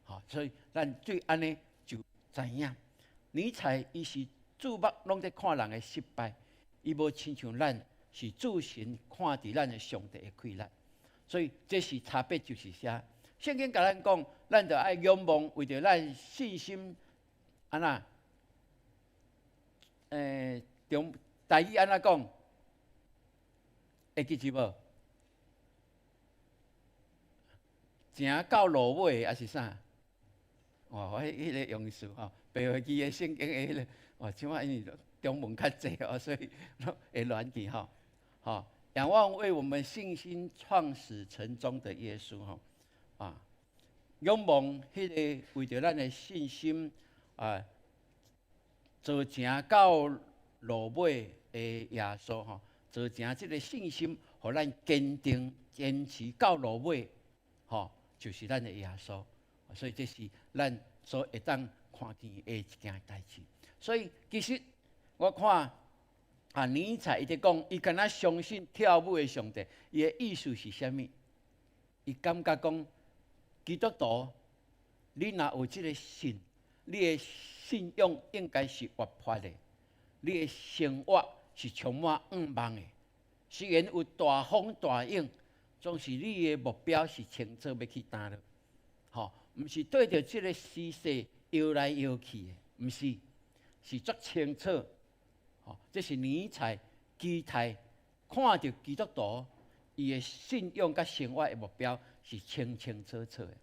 吼，所以咱对安尼就知影，尼采伊是注目拢在看人的失败，伊无亲像咱是自身看伫咱的上帝的快乐。所以这是差别，就是啥？圣经甲咱讲，咱着爱仰望，为着咱信心安那。中台语安怎讲？会记住无？行到落尾还是啥？哦，我迄个用词吼，白话语的圣经的迄个，哦，即摆因为中文较济哦，所以会乱记吼。吼，仰望为我们信心创始成终的耶稣吼，啊，仰望迄个为着咱的信心啊。做成到落尾的耶稣吼，做成即个信心，互咱坚定坚持到落尾，吼，就是咱的耶稣。所以这是咱所会当看见的一件代志。所以其实我看啊，尼采伊伫讲，伊敢若相信跳舞的上帝，伊的意思是啥物？伊感觉讲，基督徒，你若有即个信，你的信仰应该是活泼的，你的生活是充满盼望的。虽然有大风大影，总是你的目标是清楚要去担了，吼，毋是对着这个世事摇来摇去的，毋是，是足清楚。吼，这是尼采期待看到基督徒伊的信仰甲生活的目标是清清楚楚的。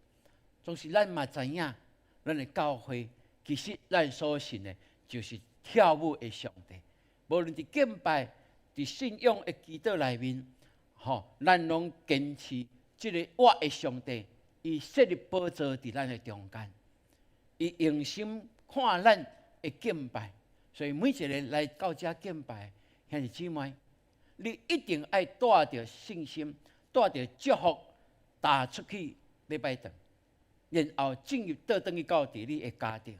总是咱嘛知影，咱的教会。其实咱所信的，就是跳舞的上帝。无论伫敬拜、伫信仰的祈祷内面，吼，咱拢坚持即个活的上帝，伊设立宝座伫咱的中间，伊用心看咱的敬拜。所以每一个来到遮敬拜，兄弟姊妹，你一定爱带着信心，带着祝福，踏出去礼拜堂，然后进入倒转去到伫你的家庭。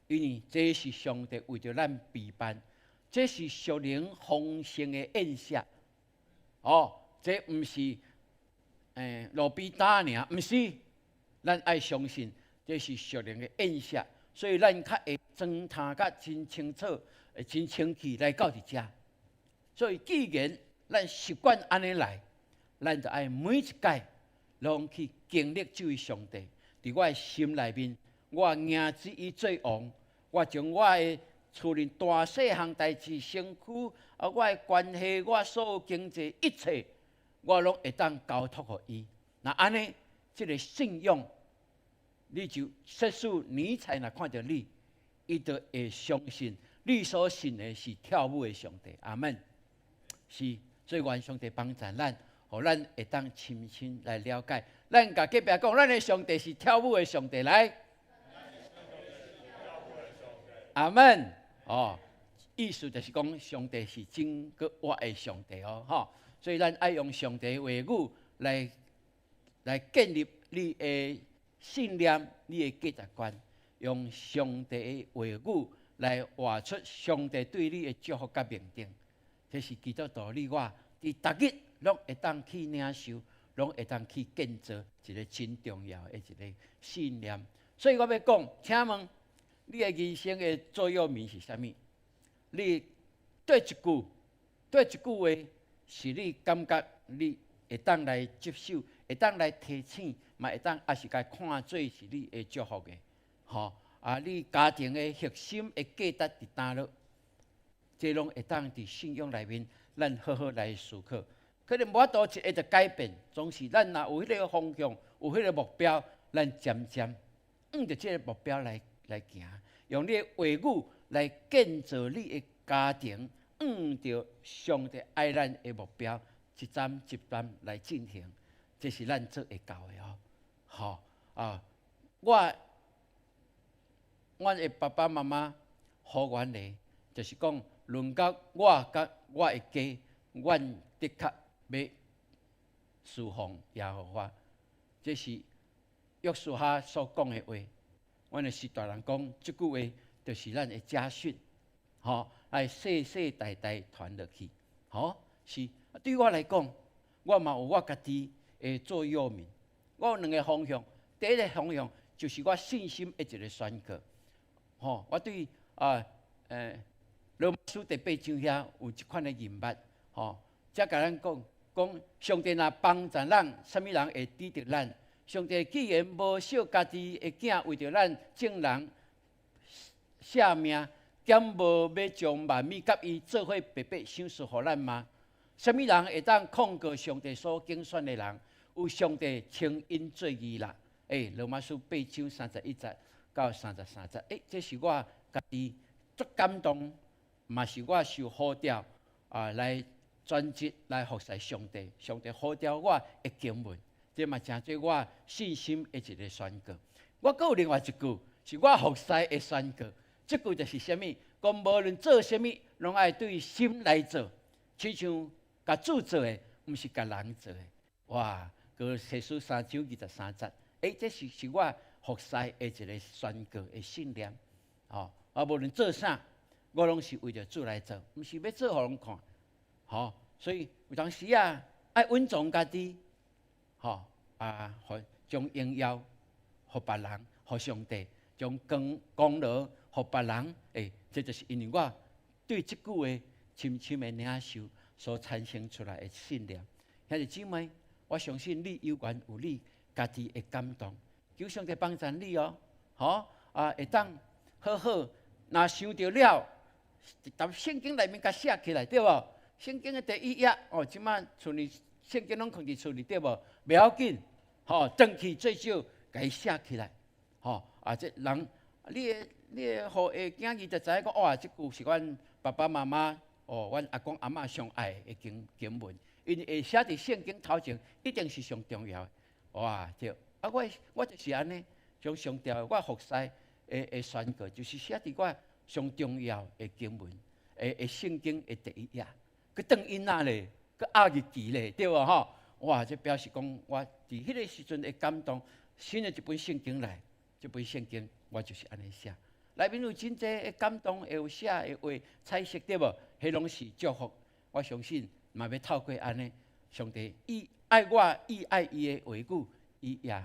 因为这是上帝为着咱备办，这是属灵丰盛的宴席。哦，这毋是路边摊尔，毋是，咱爱相信这是属灵的宴席，所以咱较会装摊甲真清楚、真清气来到伫遮。所以既然咱习惯安尼来，咱就爱每一届拢去经历这位上帝，伫我的心内面。我迎之以做王，我将我的厝里大细项代志，身躯我的关系，我所有经济一切，我拢会当交托互伊。那安尼，这个信用，你就设使尼采若看到你，伊就会相信你所信的是跳舞的上帝。阿门。是，所以愿上帝帮助咱，互咱会当深深来了解。咱甲隔壁讲，咱的上帝是跳舞的上帝来。阿门。哦，意思就是讲，上帝是真个活的上帝哦，吼。所以咱爱用上帝的话语来建立你的信念、你的价值观，用上帝的话语来活出上帝对你的祝福甲命定。这是基督徒你我伫逐日拢会当去领受，拢会当去建造一个真重要的一个信念。所以我要讲，请问你的人生的座右铭是啥物？你对一句话是你感觉你会当来接受，会当来提醒，嘛会当也是该看做是你的祝福的，吼你家庭的核心的价值伫哪落？这拢会当伫信仰内面，咱好好来思考。可能无法度一下就改变，总是咱若有迄个方向，有迄个目标，咱渐渐着这个目标来行，用你的话语来建造你的家庭，着上帝爱咱的目标，一站一站来进行，这是咱做会到的哦。好阮的爸爸妈妈好阮的，就是讲论到我甲我的家，阮的确要侍奉耶和华，这是约书亚所讲的话。阮的师大人讲，这句话就是咱的家训，爱世世代代传落去。是对我来讲，我嘛有我家己的座右铭。我有两个方向，第一个方向就是我信心的一个宣告。我对罗马书第8章遐有一款的言物，则甲咱讲上帝若帮助咱，啥物人会抵得咱？上帝既然无惜家己的囝，为着咱众人舍命，减无要将万物甲伊做伙白白赏赐互咱吗？啥物人会当抗过上帝所拣选的人？有上帝称因做义啦。罗马书8章31节到33节，这是我家己足感动，嘛是我受呼召来专职来服侍上帝。上帝呼召我的经文，这嘛真做我信心的一个宣告。我还有另外一句，是我服侍的宣告。这句就是啥物？讲无论做啥物，拢爱对心来做，亲像甲主做的，毋是甲人做的。哇！个提书3章23节，这是我服侍的一个宣告的信念。无论做啥，我拢是为着主来做，毋是要做互人看。所以有当时爱稳重家己，将荣耀互别人，互上帝，将功劳互别人。这就是因为我对这句话深深的领受所产生出来的信念。兄弟姊妹，我相信你有缘有你家己的感动，求上帝帮助你哦。会当好好，若想到了，从圣经内面甲写起来，对无？圣经的第1页，即摆厝里圣经拢放伫厝里，对无？袂要紧，转去最少甲伊写起来。这人，你互下囝儿就知影讲，哇，这句是阮爸爸妈妈，阮阿公阿嬷上爱的经文。因会写伫圣经头前，一定是上重要的。哇，对！我就是安尼，将上帝我服侍的宣告，就是写伫我上重要的经文，圣经的第1页，佮当囡仔咧，佮压日记咧，对无？哇，这表示讲我伫迄个时阵的感动，选了一本圣经来，这本圣经我就是安尼写，内面有真济的感动，会有写的话彩色，对无？迄拢是祝福，我相信。嘛要透过安尼，上帝伊爱我，伊爱伊的话语，伊也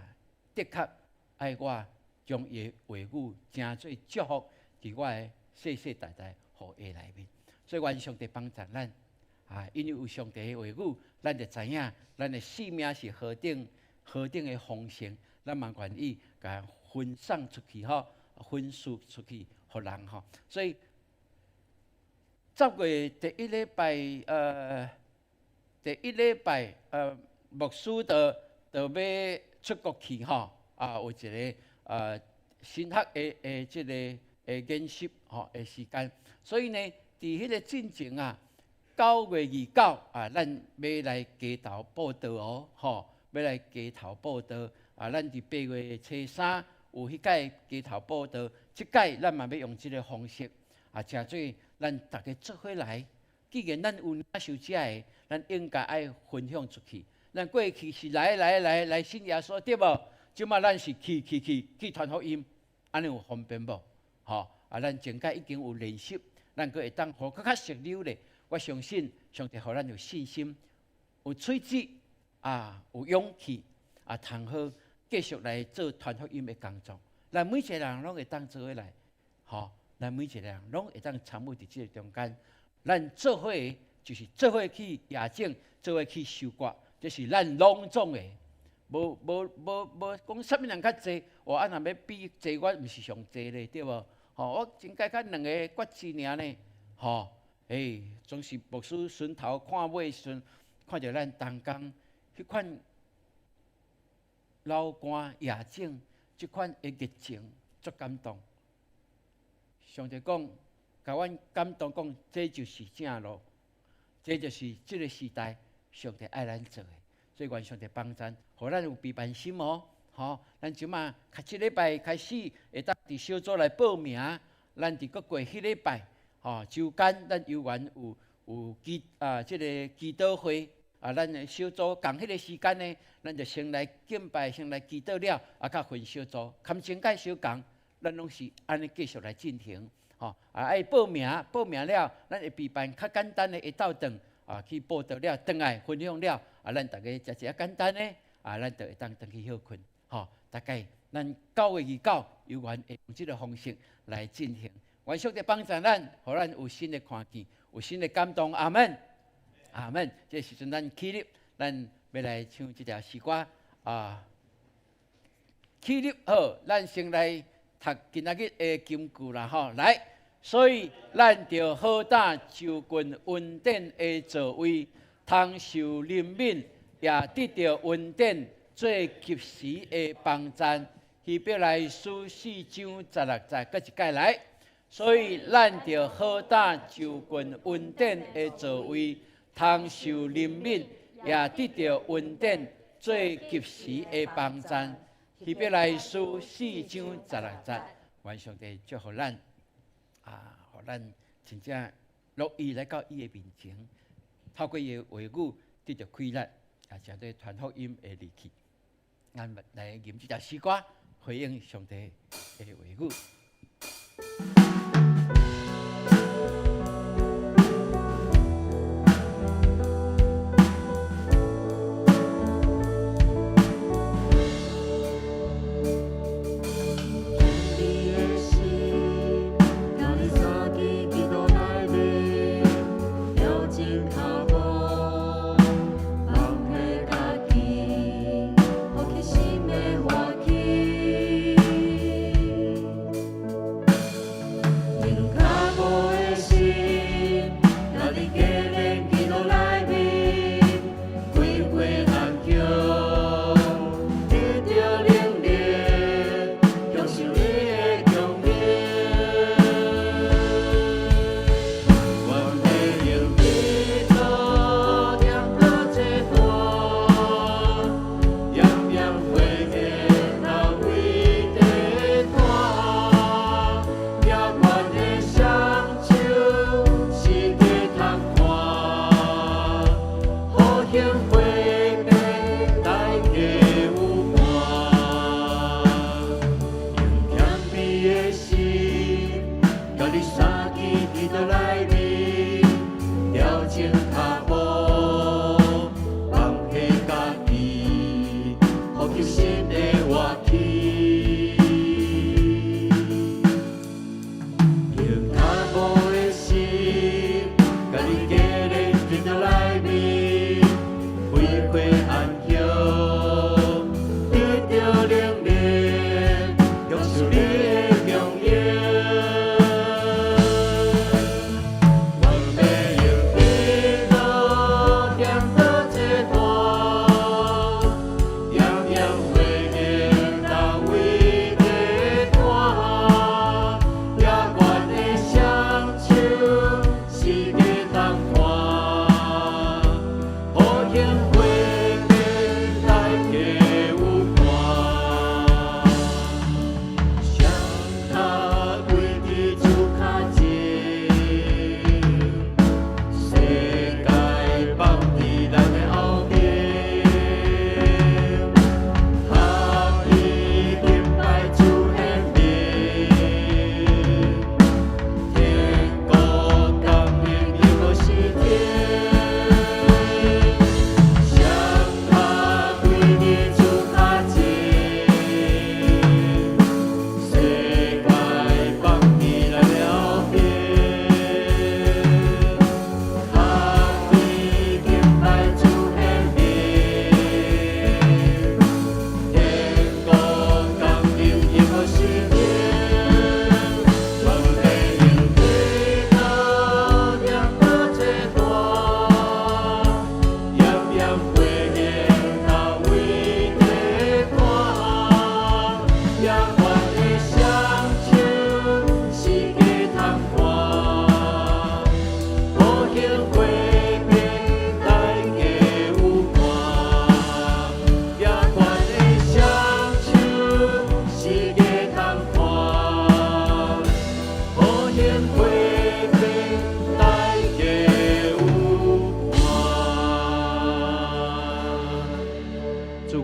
的确爱我，将伊的话语诚做祝福伫我的世世代代互下内面。所以愿上帝帮助咱，因为有上帝的话语，咱就知影咱的生命是何等的丰盛，咱嘛愿意甲分享出去分输出去互人所以10月第一礼拜，牧师就要出国去吼，有一个神学的即个研习吼的时间，所以呢，伫迄个进前啊，9月29咱要来街头报道哦，吼，要来街头报道咱伫8月初3有迄届街头报道，即届咱嘛要用即个方式诚做咱大家做伙来。既然咱有领受遮的，咱应该爱分享出去。咱过去是来信耶稣对无？即马咱是去传福音，安尼有方便无？吼咱前届已经有练习，咱佫会当互佫较熟溜咧。我相信上帝互咱有信心、有喙齿有勇气通好继续来做传福音的工作。咱每一个人拢会当做伙来，吼，咱每一个人拢会当参与伫即个中间。咱做伙就是做伙去夜景，做伙去收割，这是咱隆重的。无讲啥物人较济，安若要比济，我毋是上济咧，对无？吼，我真介较2个决志尔呢，吼，总是牧师顺头看尾时，看着咱同工迄款老歌夜景，即款的热情，足感动。上帝讲。甲阮感动讲，这就是正路，这就是这个时代上帝爱咱做的。所以愿上帝帮咱，互咱有备办心哦。吼，咱即马即礼拜开始会当伫小组来报名，咱伫过迄礼拜，周间咱有缘有即个祈祷会，咱的小组共迄个时间呢，咱就先来敬拜，先来祈祷了，甲分小组，勘前介小共，咱拢是安尼继续来进行。爱报名了，咱会备办较简单的一道顿去报道了，顿来分享了，咱大家食一简单的，咱就会当回去休困。大概咱9月29有缘会用这个方式来进行。愿上帝帮助咱，互咱有新的看见，有新的感动。阿门，阿门。这时阵咱起立，咱要来唱这条诗歌起立好，咱先来读今仔日的金句啦，来。所以，咱着好胆就近恩典的座位，通受怜悯，也得到恩典最及时的帮助。希伯来书4章16节，搁一届来。所以，咱着好胆就近恩典的座位，通受怜悯，也得到恩典最及时的帮助。希伯来书4章16节，愿上帝祝福咱。互咱真正乐意来到伊的面前，透过伊的话语得到开力，诚对传福音的利器。咱来吟这条诗歌，回应上帝的话语。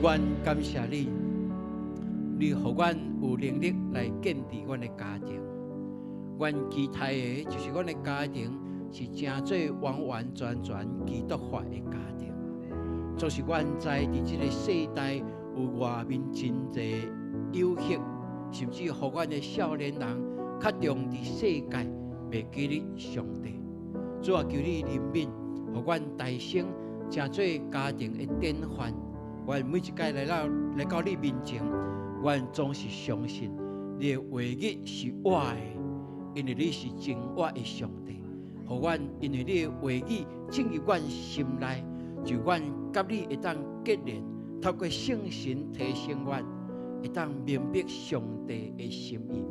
阮感谢你，你互阮有能力来建立阮的家庭。阮期待的就是阮的家庭是真做完完全全基督化的家庭。就是阮知伫即个世代有外面真侪有隙，甚至互阮的少年人较重伫世界袂记你上帝。主啊，求你怜悯，互阮大声真做家庭的典范。阮每一届来到你面前，阮总是相信你的话语是活的，因为你是真活的上帝。互阮因为你的话语进入阮心内，就阮甲你会当结连，透过圣神提升阮，会当明白上帝的心意，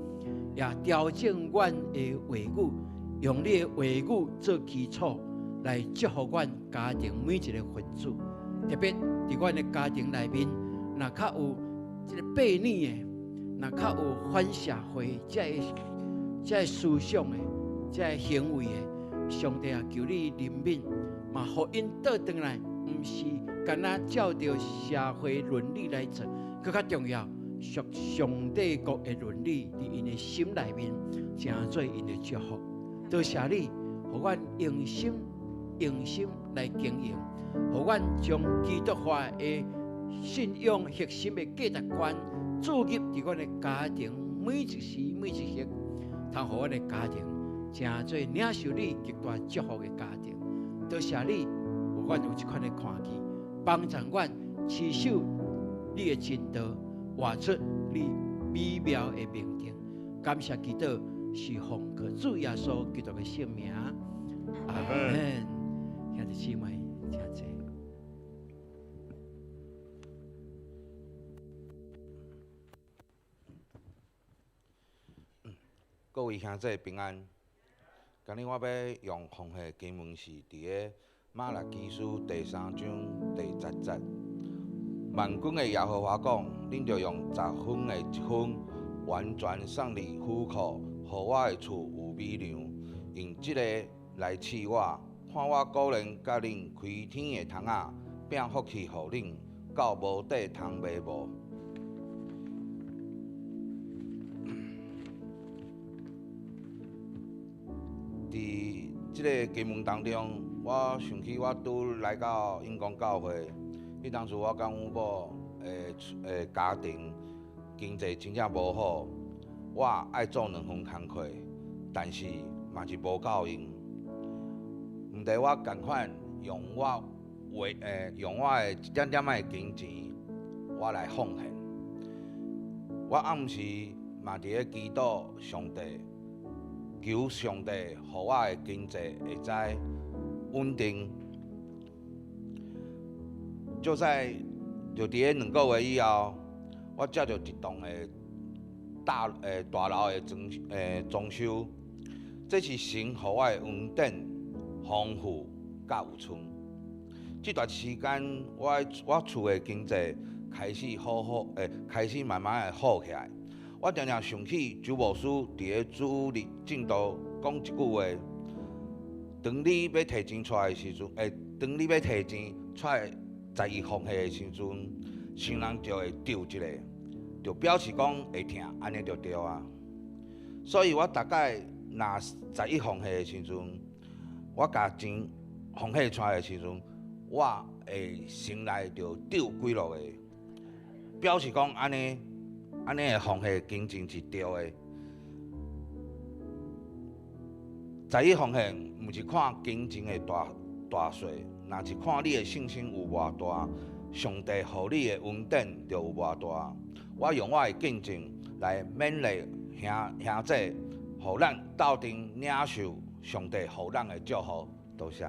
也调整阮的话语，用你的话语做基础，来祝福阮家庭每一个分子。特别伫阮的家庭内面，若较有即个悖逆的，若较有反社会，这思想的，这行为的，上帝啊，求你怜悯，嘛，互因倒转来，毋是干那照着社会伦理来做，更较重要，属上帝国的伦理伫因的心内面，成做因的祝福。多谢你，互阮用心来经营。互阮将基督化的信仰核心的价值观注入伫阮的家庭每一时每一刻，通互阮的家庭成做领受你极大祝福的家庭。多谢你，有阮有这款的看见，帮助阮持守你的真道，活出你美妙的名庭。感谢基督，是奉靠主耶稣基督的圣名。阿门。兄弟姊妹。各位兄弟平安。今日我要用奉献经文是伫个马拉基书第3章第10节。万军的耶和华讲：恁着用10分的1分，完全送入府库，互我的厝有米粮，用即个来饲我，看我果然甲恁开天的窗仔，变福气互恁，到无底通卖无。伫即个经文当中，我想起我拄来到永光教会，迄当时我甲阮某诶家庭经济真正无好，我爱做2份工课，但是嘛是无够用。毋得我共款用我用我的一点点仔金钱，我来奉献。我暗时嘛伫咧祈祷上帝。求上帝，互我的经济会使稳定。就在伫咧2个月以后，我接到一栋的大楼的装修，这是神互我的恩典、丰富甲有剩。这段时间，我厝的经济开始开始慢慢的好起来。我常常想起主牧师伫咧主日正道讲一句话：当你要摕钱出来的时阵，当你要摕钱出来11奉献的时阵，先人就会丢一个，就表示讲会疼，安尼就对啊。所以我大概若11奉献的时阵，我甲钱奉献出来的时阵，我会心内就丢几落个，表示讲安尼的奉献金钱是对的。11奉献毋是看金钱的大小，若是看你的信心有偌大，上帝互你的恩典就有偌大。我用我的见证来勉励兄弟，互咱斗阵领受上帝互咱的祝福。多谢。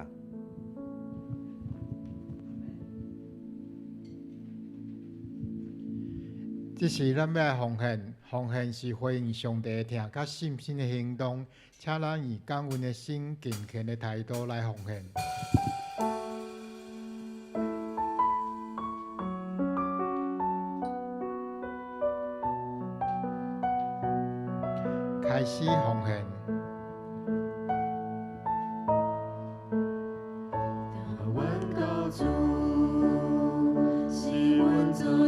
这是咱要来奉献，奉献是回应上帝的听甲信心的行动，请咱以感恩的心、敬虔的态度来奉献。开始奉献。我告主，是阮做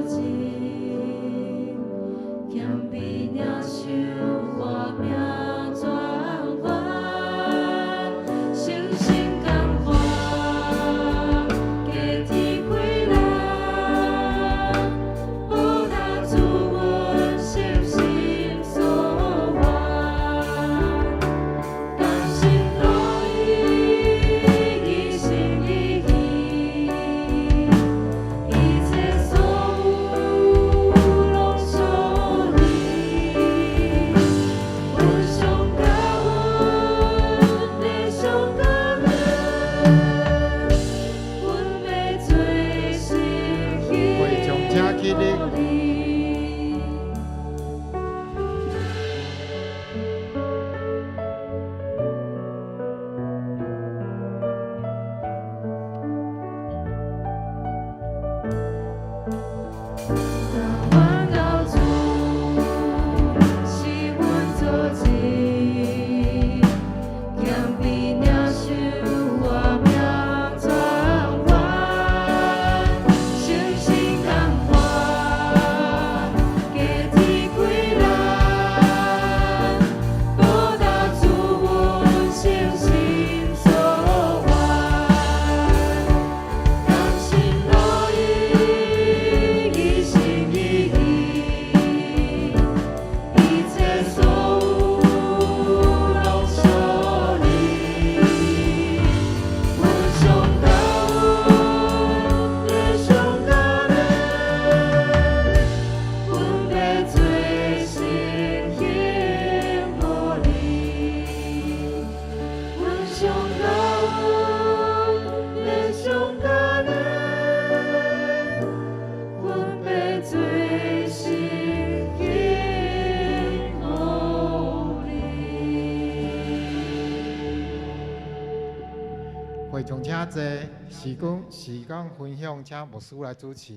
真济，时间分享，请牧师来主持。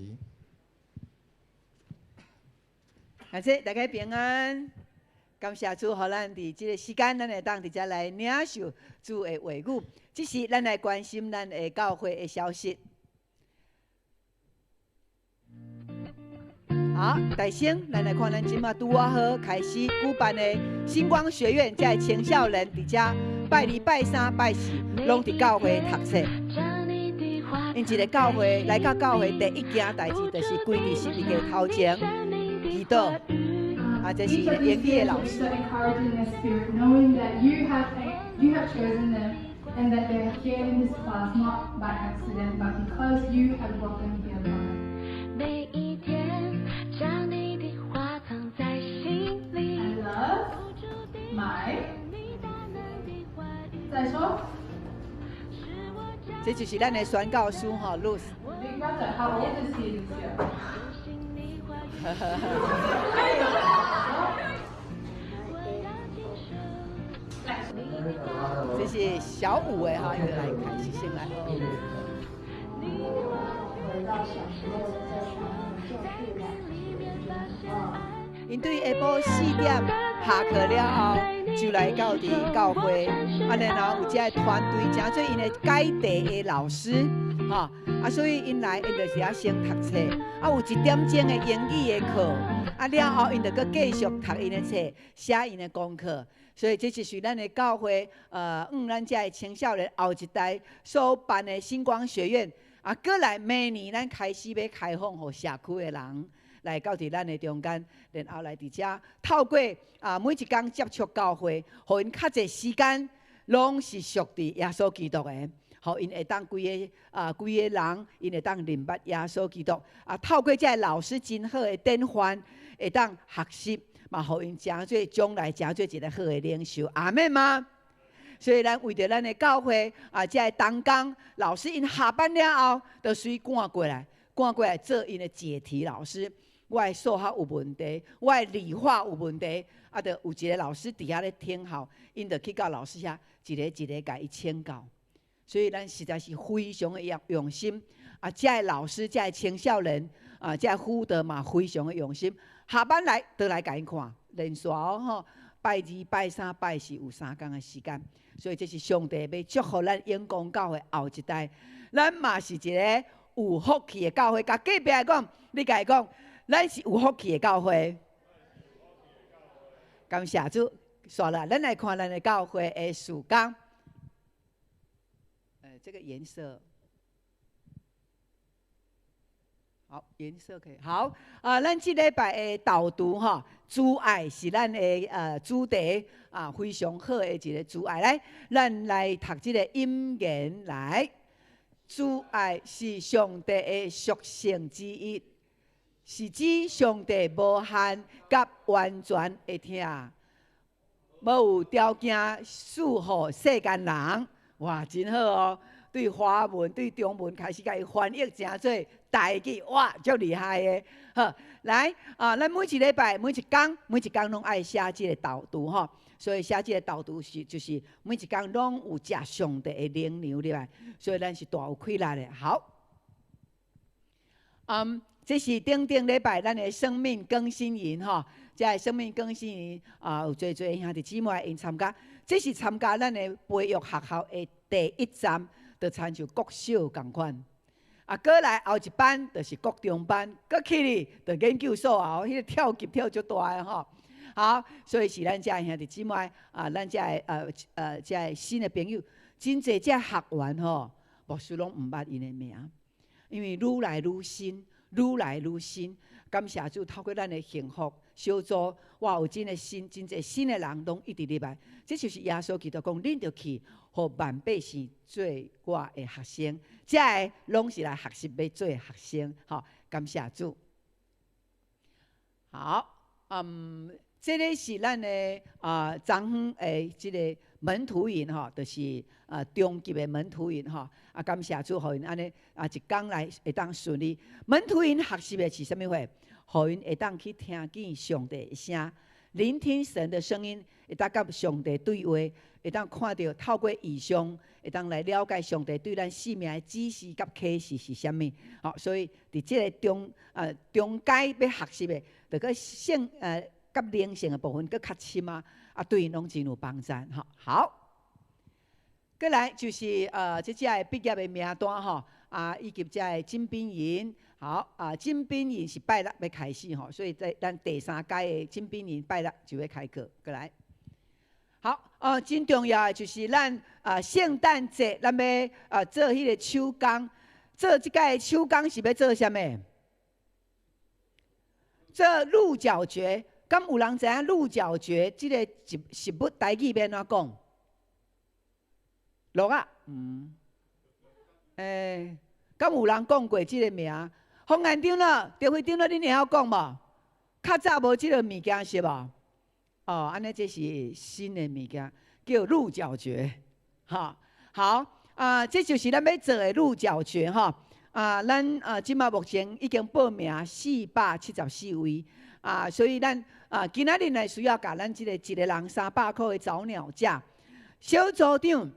感谢大家平安，感谢主，互咱伫即个时间，咱会当伫遮来领受主的话语。这是咱来关心咱的教会的消息。好，大先，咱来看咱即马拄啊好开始举办的星光学院，这青少年伫遮拜二、拜三、拜四，拢伫教会读册。因一个教会来到教会第一件代志，就是规伫12月头前祈祷。啊，这是英语的老师。And that they are here in this class not by accident, but because you have brought them here, Lord. 每一天将你的话藏在心里。 I love my. 再说。这就是咱的宣告书哈，Ruth。 Big brother, how old is he this year? 这是小五的哈，一个来开始先来。回到小时候在传统教室的因对下晡4点下课了后，就来到伫教会，啊，然后有这团队，真做因的解题的老师，哈，啊，所以因来因就是要先读册，啊，有1点钟的英语的课，啊，了后因就搁继续读因的册，写因的功课。 所以这就是咱的教会，咱这青少年后一代所办的星光学院，啊，过来明年咱开始要开放给社区的人来到伫咱的中间，然后来伫遮透过每一天接触教会，互因较侪时间拢是属伫耶稣基督的，互因会当规个人，因会当明白耶稣基督，啊，透过这老师真好的典范，会当学习。 嘛，互因成做将来成做一个好的领袖，阿门吗？所以咱为着咱的教会这个同工老师因下班了后，就随赶过来做因的解题老师。我的数学有问题，我的理化有问题，啊，就有一个老师伫遐咧听候，因就去到老师遐一个一个甲伊请教。所以咱实在是非常的用心啊！这个老师，这个青少年这个辅导嘛，非常的用心。 下班来都来甲因看，连续吼，拜二、拜三、拜四有3天的时间，所以这是上帝要祝福咱永光教会后一代。咱嘛是一个有福气的教会。甲隔壁来讲，你甲伊讲，咱是有福气的教会。感谢主，煞啦，咱来看咱的教会的事工。这个颜色。 好，颜色可以好咱这礼拜的导读哈，主爱是咱的主题非常好的一个主爱。来，咱来读这个引言来。主爱是上帝的属性之一，是指上帝无限甲完全的听，无有条件赐予世间人。哇，真好哦！对华文、对中文开始甲伊翻译成做。 台语哇，足厉害的！好，来咱每一礼拜、每一天拢爱写这个导读哈。所以写这个导读就是每一天拢有食上帝的灵粮入来，所以咱是大有快乐的。好，这是顶礼拜咱的生命更新营哈，这个生命更新营有侪兄弟姊妹因参加，这是参加咱的培育学校的第一站，就参像国小同款。 过来后一班就是国中班，过去哩就研究所后，迄个跳级跳足大个吼。好，所以是咱遮兄弟姊妹咱遮遮新的朋友，真侪遮学员吼，牧师拢毋捌因的名，因为愈来愈新，愈来愈新。感谢主，透过咱的幸福小组，哇，有真侪新的人拢一直入来。这就是耶稣基督讲，恁着去。 互万百姓做我的学生，这个拢是来学习要做学生，吼，感谢主。好，这个是咱的昨昏的这个门徒营吼，就是中级的门徒营吼，感谢主，互因安尼一天来会当顺利。门徒营学习的是啥物货？互因会当去听见上帝的声，聆听神的声音，会当甲上帝对话。会当看到透过异象，会当来了解上帝对咱生命的指示甲启示是啥物。好，所以伫即个中阶要学习的，着个甲灵性的部分，佫较深啊，对因拢真有帮助。好。过来就是即只的毕业的名单吼，以及只的金兵营。好金兵营是拜六要开始吼，所以在咱第3届的金兵营拜六就要开课。过来，好真重要的就是咱圣诞节，咱要做迄个手工，做即届手工是要做啥物？做鹿角蕨。敢有人知影鹿角蕨即个食物台语要安怎讲？鹿啊，敢有人讲过即个名？方院长了，赵会长了，恁会晓讲无？较早无即个物件是无？安尼这是新的物件，叫鹿角蕨。好，这就是咱要做的鹿角蕨吼。咱即马目前已经报名474位。所以咱今仔日来需要甲咱即个一个人300块的早鸟价，小组长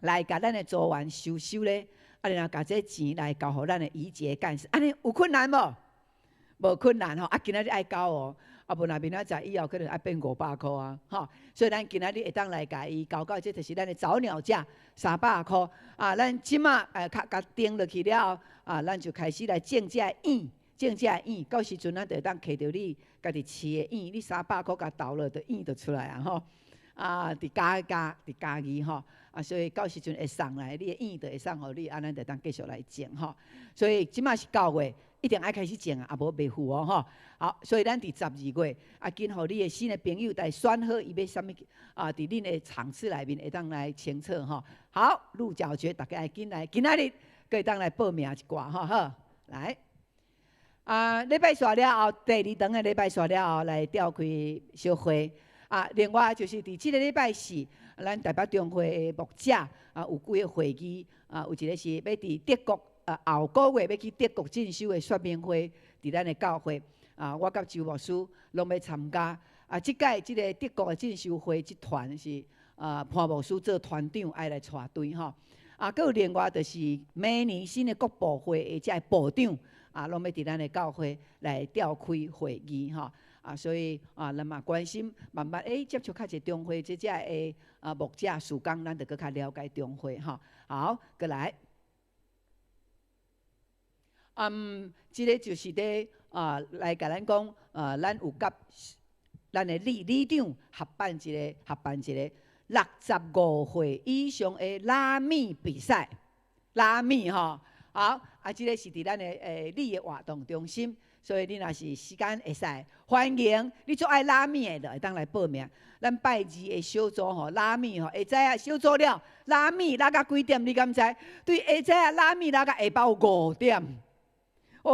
来甲咱的组员收咧，然后甲这钱来交互咱的仪节干事，安尼有困难无？无困难吼，今仔日爱交哦，无那明仔载以后可能爱变500块啊，所以咱今仔日会当来甲伊交，这就是咱的早鸟价300块咱即马甲订落去了后咱就开始来种这影。种这影，到时阵咱就当摕到你家己饲的影，你300块甲投落，就影就出来啊吼！伫家己吼所以到时阵会送来，你的影就会送互你，咱就当继续来种吼。所以即马是9月，一定爱开始种无袂赴哦吼。好，所以咱伫12月今互你的新的朋友来选好伊要啥物伫恁的场次内面会当来清测吼。好，鹿角蕨大家爱紧来，今仔日可以当来报名一寡吼好，来。礼拜煞了后，第2堂的礼拜煞了后来召开小会。另外就是伫即个礼拜4，咱台北中会的牧者有几个会议有一个是要伫德国后个月要去德国进修的说明会，伫咱的教会我甲周牧师拢要参加。即届即个德国的进修会，即团是潘牧师做团长爱来带队吼。佫有另外就是明年新的国部会的即个部长。拢要伫咱的教会来召开会议吼所以咱嘛关心，慢慢接触较侪中会即只的牧者事工，咱就搁较了解中会吼。好，过来，即个就是咧来甲咱讲咱有甲咱的理长合办一个65岁以上的拉米比赛，拉米吼好。即个是伫咱的理的活动中心，所以你若是时间会使，欢迎你做爱拉米的，就会当来报名。咱拜二的小组吼，拉米吼，会知影小组了，拉米拉到几点？你敢知？对，会知影拉米拉到下晡5点。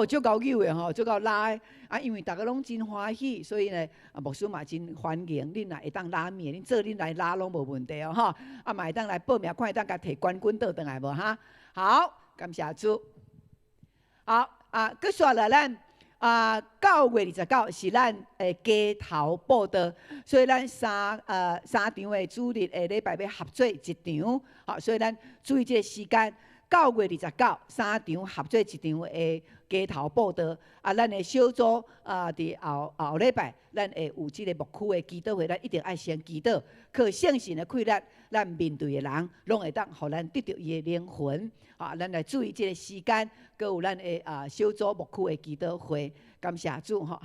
足够久的吼，足够拉的因为大家拢真欢喜，所以呢，牧师嘛真欢迎恁若会当拉米，恁做恁来拉拢无问题哦吼。嘛会当来报名，看会当甲摕冠军倒转来无哈？好，感谢主。好佫煞了咱9月29是咱街头报道，所以咱三场的主日的礼拜要合做一场，所以咱注意这个时间。9月29，3场合做一场的街头报道。咱的小组伫后礼拜，咱会有即个牧区的祈祷会，咱一定爱先祈祷，靠圣神的气力，咱面对的人，拢会当互咱得到伊的灵魂。咱来注意即个时间，佮有咱的小组牧区的祈祷会，感谢主吼。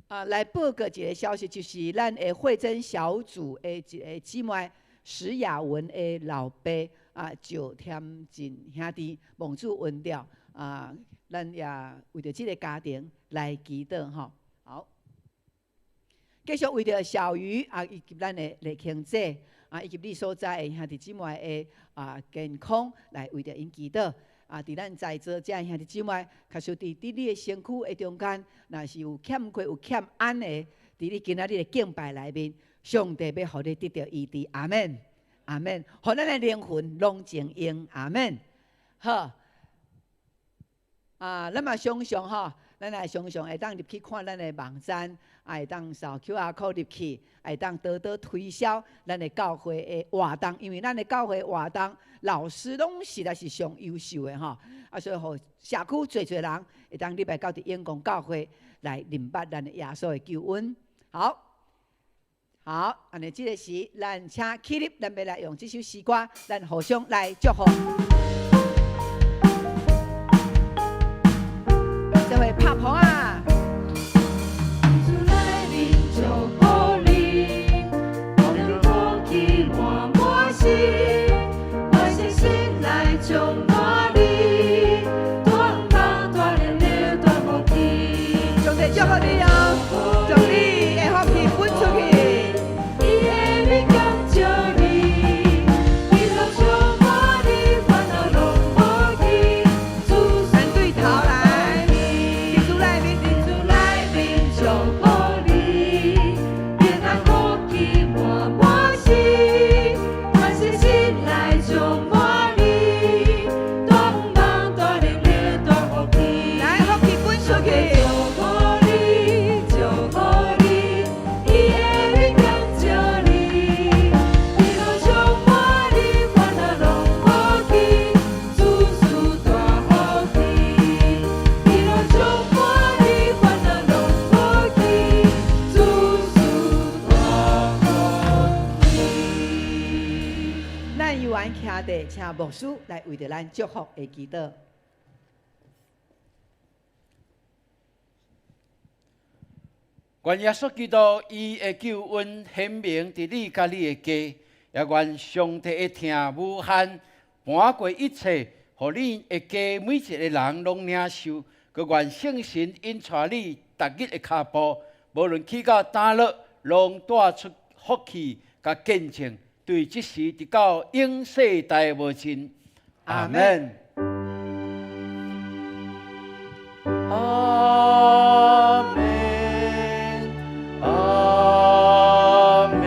好，来报告一个消息，就是咱的慧珍小组的一个姊妹。石雅文的老爸赵添进兄弟蒙主恩调咱也为着这个家庭来祈祷吼。好，继续为着小鱼以及咱的李庆姐以及你所在的兄弟姊妹的健康来为着因祈祷。伫咱在座这兄弟姊妹，确实伫你的身躯的中间，若是有欠缺、有欠安的，伫你今仔日的敬拜内面。上帝要互你得到医治，阿门，阿门，互咱的灵魂拢净用，阿门。好，咱嘛常常吼，咱来常常会当入去看咱的网站，会当扫 QR code 入去，会当多多推销咱的教会的活动，因为咱的教会活动老师拢实在是上优秀的吼，所以互社区侪人会当礼拜到伫永光教会来明白咱的耶稣的救恩。好，安尼即个时，咱请起立，咱要来用这首诗歌，咱互相来祝福。这位拍捧啊！主来临祝福你，我们福气满满心，我信心来将我你，团帮团连连团福气。上帝祝福你哦，祝你的福气滚出去。请牧师来为着咱祝福的祈祷。愿耶稣基督伊的救恩显明伫你甲你的家，也愿上帝的疼无限盘过一切，互你的家每一个人拢领受。佮愿圣神引带你逐日的脚步，无论去到哪落，拢带出福气甲见证。对即时直到永世代无尽，阿门。阿门，阿门，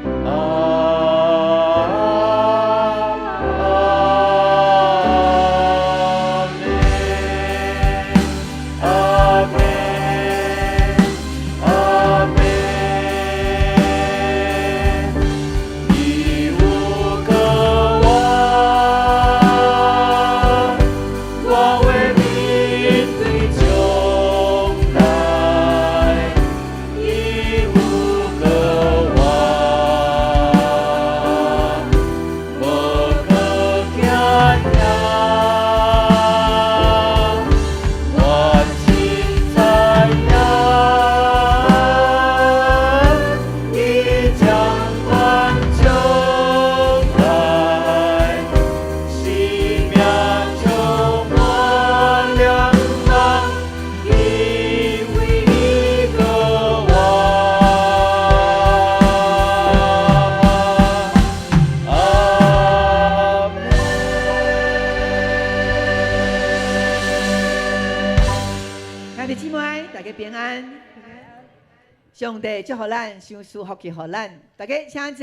阿门。上帝祝福咱，享受福气，互咱大家请坐。